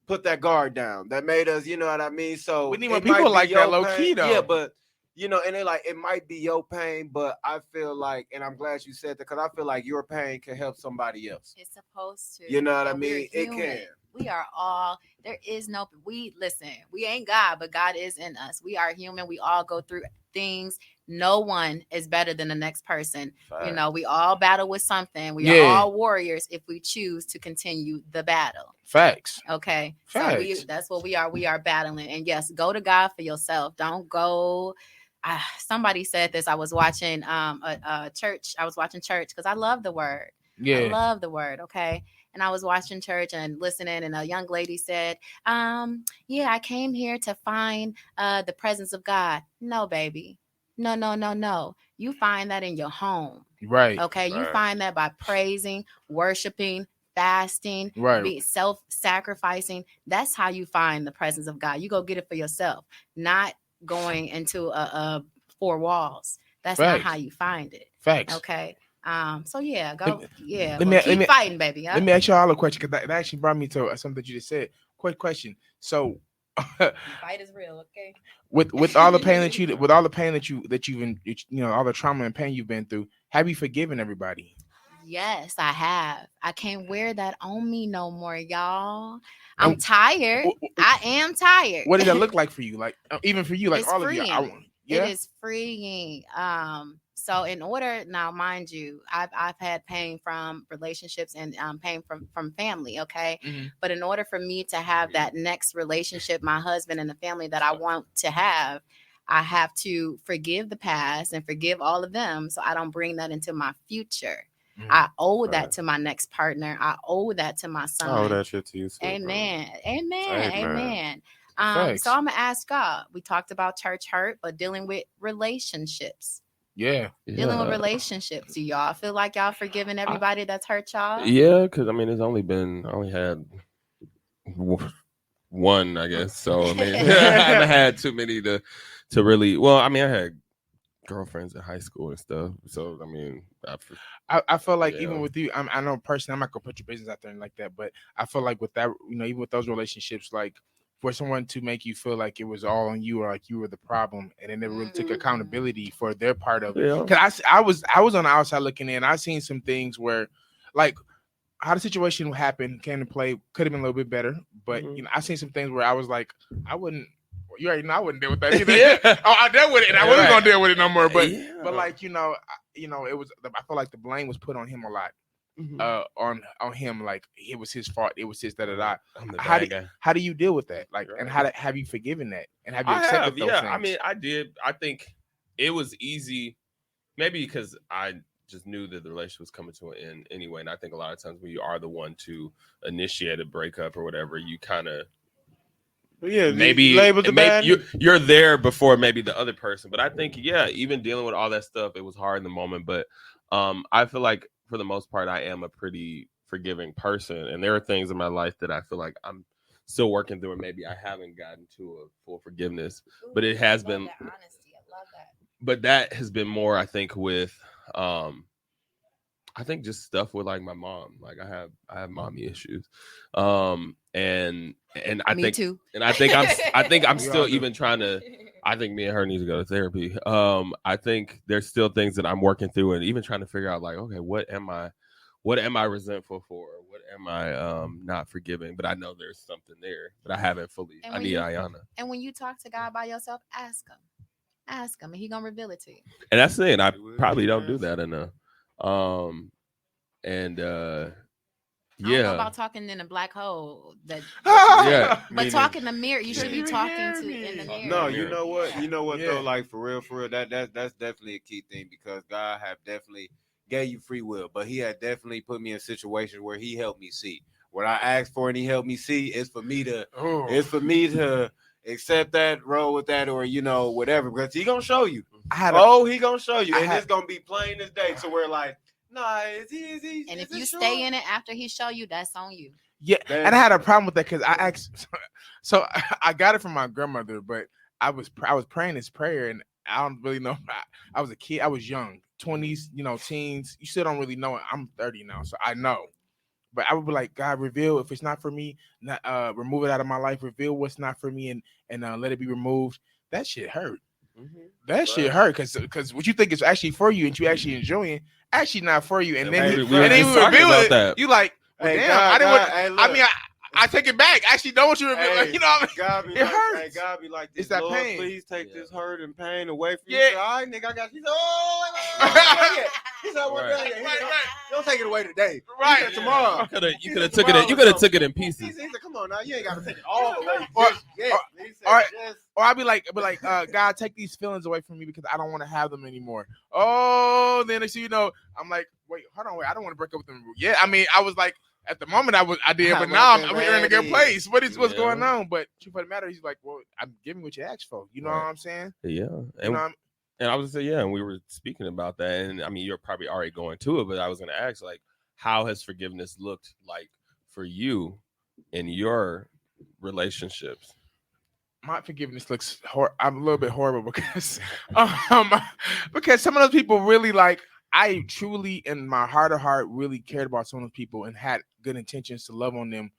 E: put that guard down. That made us, you know what I mean? So
B: We need more
E: it might
B: people
E: be
B: like that,
E: your
B: low
E: pain.
B: key, though.
E: Yeah, but you know, and they're like, it might be your pain, but I feel like, and I'm glad you said that, because I feel like your pain can help somebody else.
D: It's supposed to.
E: You know what I
D: And we're
E: mean? It
D: human.
E: can.
D: We are all, there is no, listen, we ain't God, but God is in us. We are human. We all go through things. No one is better than the next person. You know, we all battle with something. We
B: Yeah.
D: are all warriors if we choose to continue the battle.
B: Facts.
D: Okay.
B: Facts.
D: So that's what we are. We are battling. And yes, go to God for yourself. Don't go. Somebody said this. I was watching a church. I was watching church because I love the word. I
B: Yeah.
D: love the word. Okay. And I was watching church and listening, and a young lady said, yeah, I came here to find the presence of God. No, baby. No. You find that in your home.
B: Right.
D: Okay. You
C: Right.
D: find that by praising, worshiping, fasting,
B: Right.
D: be self-sacrificing. That's how you find the presence of God. You go get it for yourself, not going into a four walls. That's not
B: Facts.
D: how you find it.
B: Facts.
D: Okay. So yeah, go.
B: let
D: Well,
B: me-
D: keep
B: let me-
D: fighting, baby. Huh?
B: Let me ask you all a question because that actually brought me to something that you just said. Quick question. So,
D: Fight is real. Okay.
B: with all the pain that you've been, you know, all the trauma and pain you've been through, have you forgiven everybody?
D: Yes, I have. I can't wear that on me no more, y'all. I'm
B: And-
D: tired. I am tired.
B: What did that look like for you? Like even for you, like
D: It's
B: all
D: freeing.
B: of you. Yeah.
D: It is freeing. So in order now, mind you, I've had pain from relationships and pain from family. Okay.
B: Mhm.
D: But in order for me to have that next relationship, my husband and the family that I want to have, I have to forgive the past and forgive all of them so I don't bring that into my future.
B: Mhm.
D: I owe that
C: Right.
D: to my next partner. I owe that to my son.
C: Oh, that shit to you. Too, bro.
D: Amen.
C: Amen.
D: Amen.
B: Thanks.
D: So I'm gonna ask God. We talked about church hurt, but dealing with relationships.
B: Yeah.
D: Dealing with relationships. Do y'all feel like y'all forgiving everybody that's hurt y'all?
C: Yeah, because I mean, I only had one, I guess. So I mean, I haven't had too many to really. Well, I mean, I had girlfriends in high school and stuff. So I mean,
B: I feel like
C: Yeah.
B: even with you, I know personally, I'm not gonna put your business out there and like that, but I feel like with that, you know, even with those relationships, like for someone to make you feel like it was all on you or like you were the problem, and they never really took accountability for their part of it.
C: Yeah.
B: Because I was on the outside looking in. I seen some things where, like, how the situation happened, came to play, could have been a little bit better. But you know, I seen some things where I was like, I wouldn't. You already know I wouldn't deal with that either.
C: Yeah.
B: I dealt with it, and I wasn't gonna deal with it no more. But
C: Yeah.
B: but like it was. I feel like the blame was put on him a lot. On him, like it was his fault. It was his da da da.
C: I'm the
B: How
C: bad
B: do
C: guy.
B: how do you deal with that? Like,
C: Right.
B: and have you forgiven that? And have you
C: I
B: accepted
C: have,
B: those
C: yeah.
B: things?
C: I mean, I did. I think it was easy, maybe because I just knew that the relationship was coming to an end anyway. And I think a lot of times when you are the one to initiate a breakup or whatever, you kind of
E: Yeah,
C: maybe
E: labeled the bad.
C: you're there before maybe the other person. But I think, yeah, even dealing with all that stuff, it was hard in the moment. But I feel like for the most part, I am a pretty forgiving person, and there are things in my life that I feel like I'm still working through, and maybe I haven't gotten to a full forgiveness. But it has been,
D: That honesty. I love that.
C: but that has been more, I think, with I think just stuff with like my mom. Like I have mommy issues, and I
D: Me
C: think
D: too.
C: and I think I'm
B: We
C: still
B: all do.
C: even trying to. I think me and her need to go to therapy. I think there's still things that I'm working through, and even trying to figure out like, okay, what am I resentful for? What am I not forgiving? But I know there's something there, but I haven't fully.
D: And
C: I
D: when
C: need
D: you-
C: Ayana,
D: And when you talk to God by yourself, ask him, and he gonna reveal it to you.
C: and that's the thing. I
E: You will
C: probably
E: be
C: don't do
E: honest.
C: that enough. And
D: I don't know
C: yeah,
D: about talking in a black hole.
C: yeah.
D: But
C: meaning-
D: talk in the mirror. You should
B: you
D: be
B: hear
D: talking
B: me?
D: in the mirror.
E: No,
C: Yeah.
E: you know what? You know what
B: Yeah.
E: though? Like for real, that's definitely a key thing because God have definitely gave you free will, but He had definitely put me in situations where He helped me see what I asked for, and He helped me see. It's for me to accept that, roll with that, or whatever. Because He gonna show you. He gonna show you, and it's gonna be plain as day. So we're like, nah, it's easy.
D: And if you stay in it after he show you, that's on you.
B: Yeah,
E: That-
B: and I had a problem with that because I asked. So I got it from my grandmother, but I was praying this prayer, and I don't really know. I was a kid. I was young, 20s, teens. You still don't really know it. I'm 30 now, so I know. But I would be like, God, reveal if it's not for me, remove it out of my life. Reveal what's not for me, and let it be removed. That shit hurt. That shit hurt because what you think is actually for you and you actually enjoying, actually not for you. And then
E: Hey,
B: you
E: we were
B: reveal
C: just talking
B: it.
C: about that.
B: You like, well,
E: Hey,
B: damn,
E: God,
B: I didn't.
E: God,
B: want,
E: hey,
B: I
E: look.
B: mean, I take it back. I actually don't want you to reveal.
E: Hey,
B: You know what I mean?
E: God be
B: It
E: like,
B: hurts.
E: hey, God be like this.
B: It's that
E: Lord,
B: pain.
E: please take
C: Yeah.
E: this hurt and pain away from you.
B: Yeah.
E: He said, all right, nigga, I got you. He said, oh, wait, wait. He said, we're
C: Right.
E: done yet. He said, don't take it away today.
B: Right.
E: He said, tomorrow.
C: You could have
E: He
C: took
E: said,
C: it.
E: tomorrow
C: You could have
E: or
C: took it in
E: He
C: pieces.
E: said, come on now, you ain't got to take it all the way.
B: Or-
E: just yet.
B: or-
E: He said,
B: all right.
E: just
B: Or I'll be like, God, take these feelings away from me because I don't want to have them anymore. Oh, then next thing you know, I'm like, wait, hold on, I don't want to break up with them. Yeah, I mean, I was like, at the moment I did, but now we're in a good
E: ready.
B: place. What's
C: Yeah.
B: going on? But truth of the matter, he's like, well, I'm giving what you asked for. You know
C: Right.
B: what I'm saying?
C: Yeah,
B: You know
C: and
B: what I'm-
C: and I was gonna say, yeah, and we were speaking about that, and I mean, you're probably already going to it, but I was gonna ask, like, how has forgiveness looked like for you in your relationships?
B: my forgiveness looks I'm a little bit horrible because because some of those people really like I truly in my heart of heart really cared about some of those people and had good intentions to love on them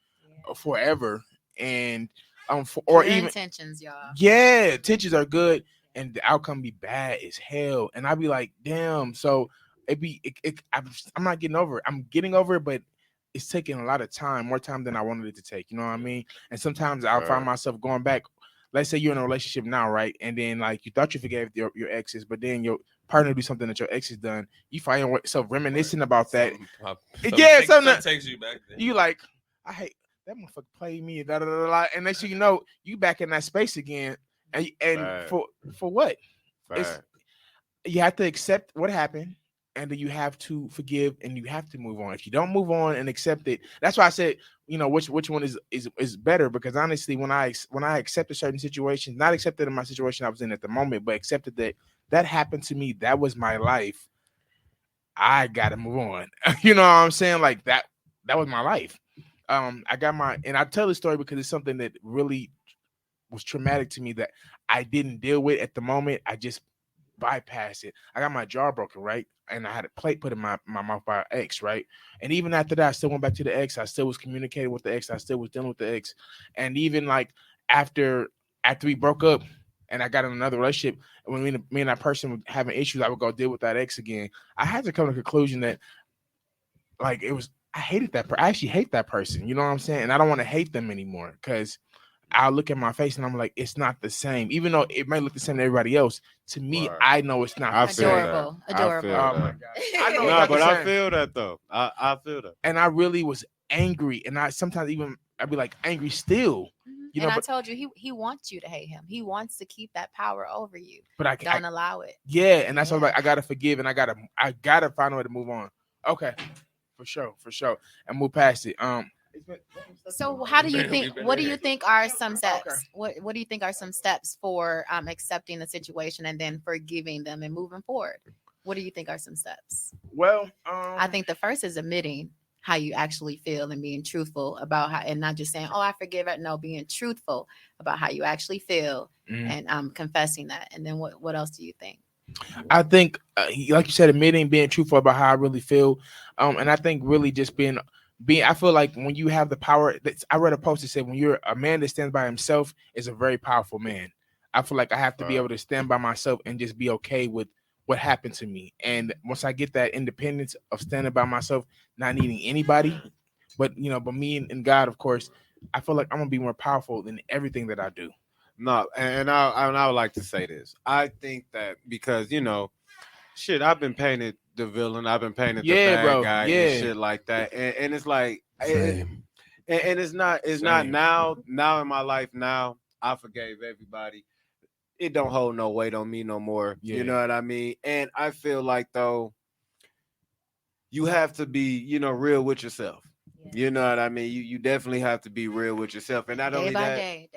B: forever and or
D: Pure
B: even
D: intentions, y'all.
B: yeah, intentions are good and the outcome be bad as hell and I'd be like damn so I'm not getting over it. I'm getting over it but it's taking a lot of time, more time than I wanted it to take, you know what I mean? And sometimes I'll find myself going back. Let's say you're in a relationship now, right? And then like you thought you forgave your exes, but then your partner do something that your ex has done. You find yourself reminiscing about that. Yeah, something
C: takes you back there.
B: You like, I hate that motherfucker played me, da, da, da, da, and next thing you know, you back in that space again. And
E: Right.
B: for what?
E: Right.
B: You have to accept what happened, and then you have to forgive, and you have to move on. If you don't move on and accept it, that's why I said, which one is better? Because honestly, when I accept a certain situation, not accepted in my situation I was in at the moment, but accepted that happened to me, that was my life. I gotta move on. You know what I'm saying? Like that was my life. And I tell this story because it's something that really was traumatic to me that I didn't deal with at the moment. I just bypassed it. I got my jaw broken, right? And I had a plate put in my mouth by an ex, right? And even after that, I still went back to the ex. I still was communicating with the ex. I still was dealing with the ex. And even like after we broke up and I got in another relationship, when me and that person were having issues, I would go deal with that ex again. I had to come to the conclusion that like I hated that I actually hate that person. You know what I'm saying? And I don't want to hate them anymore because I'll look at my face and I'm like, it's not the same. Even though it might look the same to everybody else, to me,
E: Right.
B: I know it's not
E: I
B: the
E: feel
B: same.
E: that.
D: Adorable.
E: I
B: Oh
E: feel
B: my
E: that.
B: God. I know it's
E: No,
B: not the
E: but I
B: same.
E: feel that though. I feel that.
B: And I really was angry. And I sometimes even I'd be like angry still. You know,
D: and I
B: but-
D: told you he wants you to hate him. He wants to keep that power over you.
B: But I
D: Don't allow it.
B: yeah, and that's why I'm
D: Yeah.
B: like I gotta forgive and I gotta find a way to move on. Okay. For sure. And move past it.
D: So how do you
C: Been-
D: think?
C: we've been
D: What do
C: in
D: you
C: it.
D: think are some steps?
B: Okay.
D: What do you think are some steps for accepting the situation and then forgiving them and moving forward? What do you think are some steps?
B: Well,
D: I think the first is admitting how you actually feel and being truthful about how, and not just saying, "Oh, I forgive it." No, being truthful about how you actually feel
B: Mhm.
D: and confessing that. And then what else do you think?
B: I think, like you said, admitting, being truthful about how I really feel, and I think really just being. I feel like when you have the power. I read a post that said when you're a man that stands by himself is a very powerful man. I feel like I have to be
E: Right.
B: able to stand by myself and just be okay with what happened to me. And once I get that independence of standing by myself, not needing anybody, but me and God, of course, I feel like I'm gonna be more powerful than everything that I do.
E: No, and I would like to say this. I think that because shit, I've been painted the villain, I've been painted the
B: Yeah,
E: bad
B: bro,
E: guy,
B: yeah.
E: and shit like that, and it's like, and it's not
B: Same.
E: now in my life now. I forgave everybody. It don't hold no weight on me no more.
B: Yeah.
E: You know what I mean? And I feel like though, you have to be real with yourself. You know what I mean? You definitely have to be real with yourself, and not
D: Day
E: only
D: by
E: that,
D: day.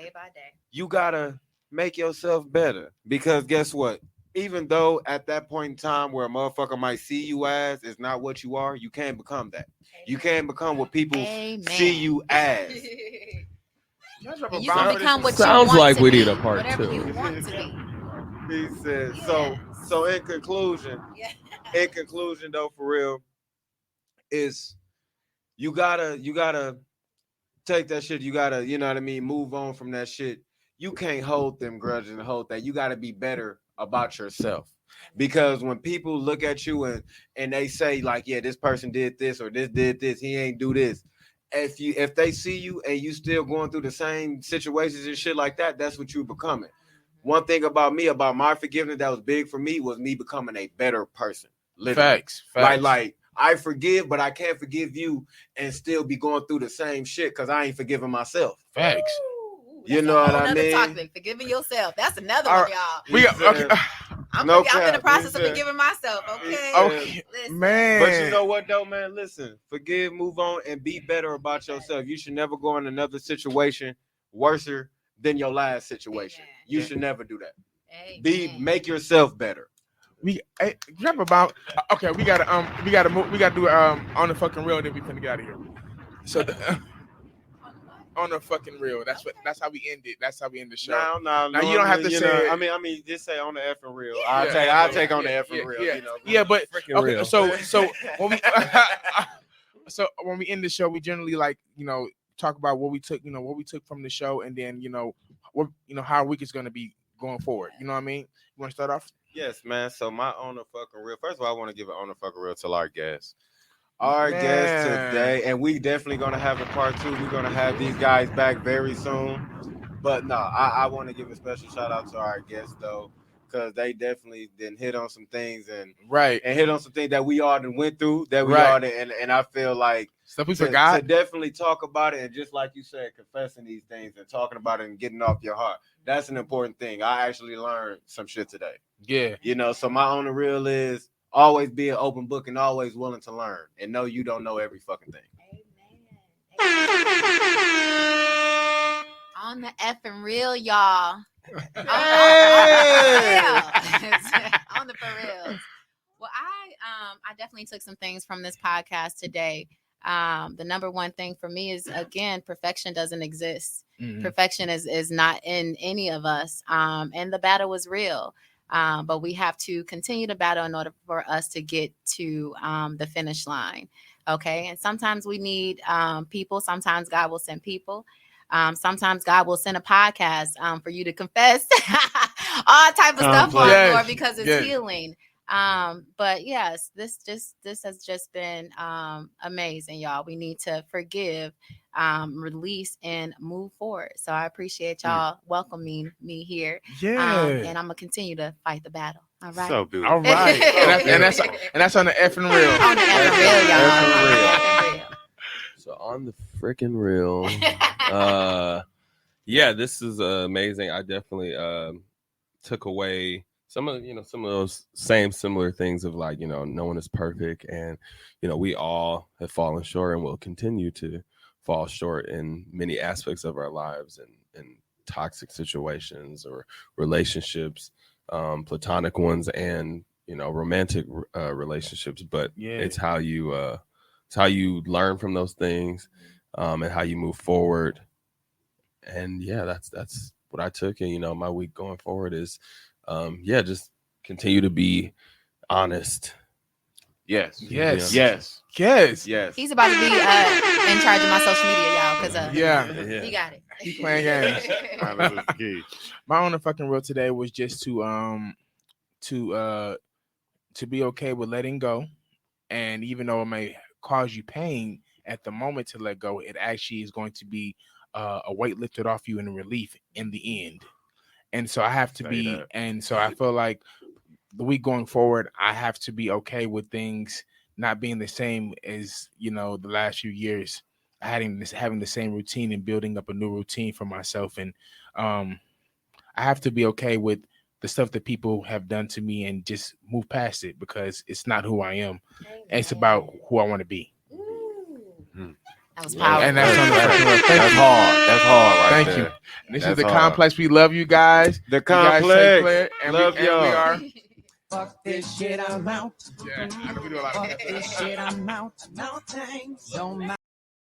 E: you gotta make yourself better, because guess what? Even though at that point in time where a motherfucker might see you as is not what you are, you can't become that. You can't become what people
D: Amen.
E: see you as.
D: And you can become what you
C: Sounds
D: want
C: like
D: to
C: we
D: be,
C: need a part
D: whatever
C: two.
D: you want to be.
E: He said so in conclusion though, for real, is you gotta take that shit. You gotta, you know what I mean, move on from that shit. You can't hold them grudges and hold that. You gotta be better about yourself. Because when people look at you and they say, like, yeah, this person did this or this did this, he ain't do this. If they see you and you still going through the same situations and shit like that, that's what you becoming. One thing about me, about my forgiveness that was big for me, was me becoming a better person. Literally.
B: Facts.
E: Like I forgive, but I can't forgive you and still be going through the same shit because I ain't forgiving myself.
B: Facts.
D: Ooh,
E: You
D: that's
E: know
D: a
E: what
D: whole
E: I
D: nother
E: mean?
D: topic. Forgiving yourself. That's another
B: All
D: one,
B: right.
D: y'all.
B: We got,
E: He
B: okay.
E: said-
D: I'm
E: No
D: in the
E: cap,
D: process of
E: he said-
D: forgiving myself. Okay.
B: Okay,
D: Listen.
B: man.
E: But you know what though, man? Listen, forgive, move on, and be better about yourself. You should never go in another situation worse than your last situation.
D: Amen.
E: You should never do that.
D: Amen.
E: Make yourself better.
B: Drop about. Okay, we gotta move. We gotta do on the fucking real. Then we finna get out of here. So on the fucking real. That's how we end it. That's how we end the show.
E: Now
B: you don't have to say it.
E: I mean, just say on the effing real.
D: Yeah.
E: I'll take on the effing real.
B: Yeah,
E: You know,
B: yeah, but
C: Freaking
B: okay.
C: real.
B: So when we when we end the show, we generally talk about what we took from the show, and then what how our week is gonna be going forward. You know what I mean? You want to start off?
E: Yes, man. So my on the fucking real. First of all, I want to give it on the fucking real to our guests. Our guest today, and we definitely gonna have a part 2. We're gonna have these guys back very soon. But no, I want to give a special shout out to our guests though, because they definitely didn't hit on some things and
B: Right.
E: hit on some things that we all done went through, that we
B: Right.
E: all done, and I feel like
B: Stuff we
E: to
B: forgot.
E: definitely talk about it, and just like you said, confessing these things and talking about it and getting off your heart. That's an important thing. I actually learned some shit today.
B: Yeah.
E: So my on the real is always be an open book and always willing to learn and know you don't know every fucking thing.
D: On the effing real, y'all.
E: Hey!
D: On the for reals. Well, I definitely took some things from this podcast today. The number one thing for me is, again, perfection doesn't exist.
B: Mhm.
D: Perfection is not in any of us. And the battle was real. But we have to continue to battle in order for us to get to the finish line. Okay. And sometimes we need people. Sometimes God will send people. Sometimes God will send a podcast for you to confess all type of stuff on
B: Yes,
D: Lord because it's
B: yes.
D: healing. But yes, this has just been amazing, y'all. We need to forgive, release, and move forward. So I appreciate y'all welcoming me here.
B: Yeah.
D: And I'm gonna continue to fight the battle. All right.
E: So beautiful.
B: All right. and that's on the effing real.
D: On the effing real, y'all. On the effing real.
C: So on the freaking real, yeah, this is amazing. I definitely took away some of those similar things of like, no one is perfect, and we all have fallen short and will continue to fall short in many aspects of our lives, and toxic situations or relationships, platonic ones and romantic relationships. But it's how you learn from those things, and how you move forward. And yeah, that's what I took. And my week going forward is just continue to be honest.
B: Yes.
D: He's about to be in charge of my social media, y'all, because he got it.
B: He's playing games. My own fucking rule today was just to be okay with letting go, and even though it may cause you pain at the moment to let go, it actually is going to be a weight lifted off you and a relief in the end. And so I have to be, and so I feel like the week going forward, I have to be okay with things not being the same as the last few years. Having the same routine and building up a new routine for myself, and I have to be okay with the stuff that people have done to me and just move past it, because it's not who I am. It's about who I want to be.
D: That was powerful.
B: And that's
E: hard. That's hard right
B: Thank
E: there.
B: you. And this
E: That's
B: is the
E: hard.
B: Complex. We love you guys.
E: The
B: You guys
E: Complex.
B: stay clear, and
E: Love
B: we
E: y'all.
B: are.
F: Fuck this shit, I'm out.
B: Yeah, I know we do a lot of
F: Fuck this shit, I'm out. No thanks. Don't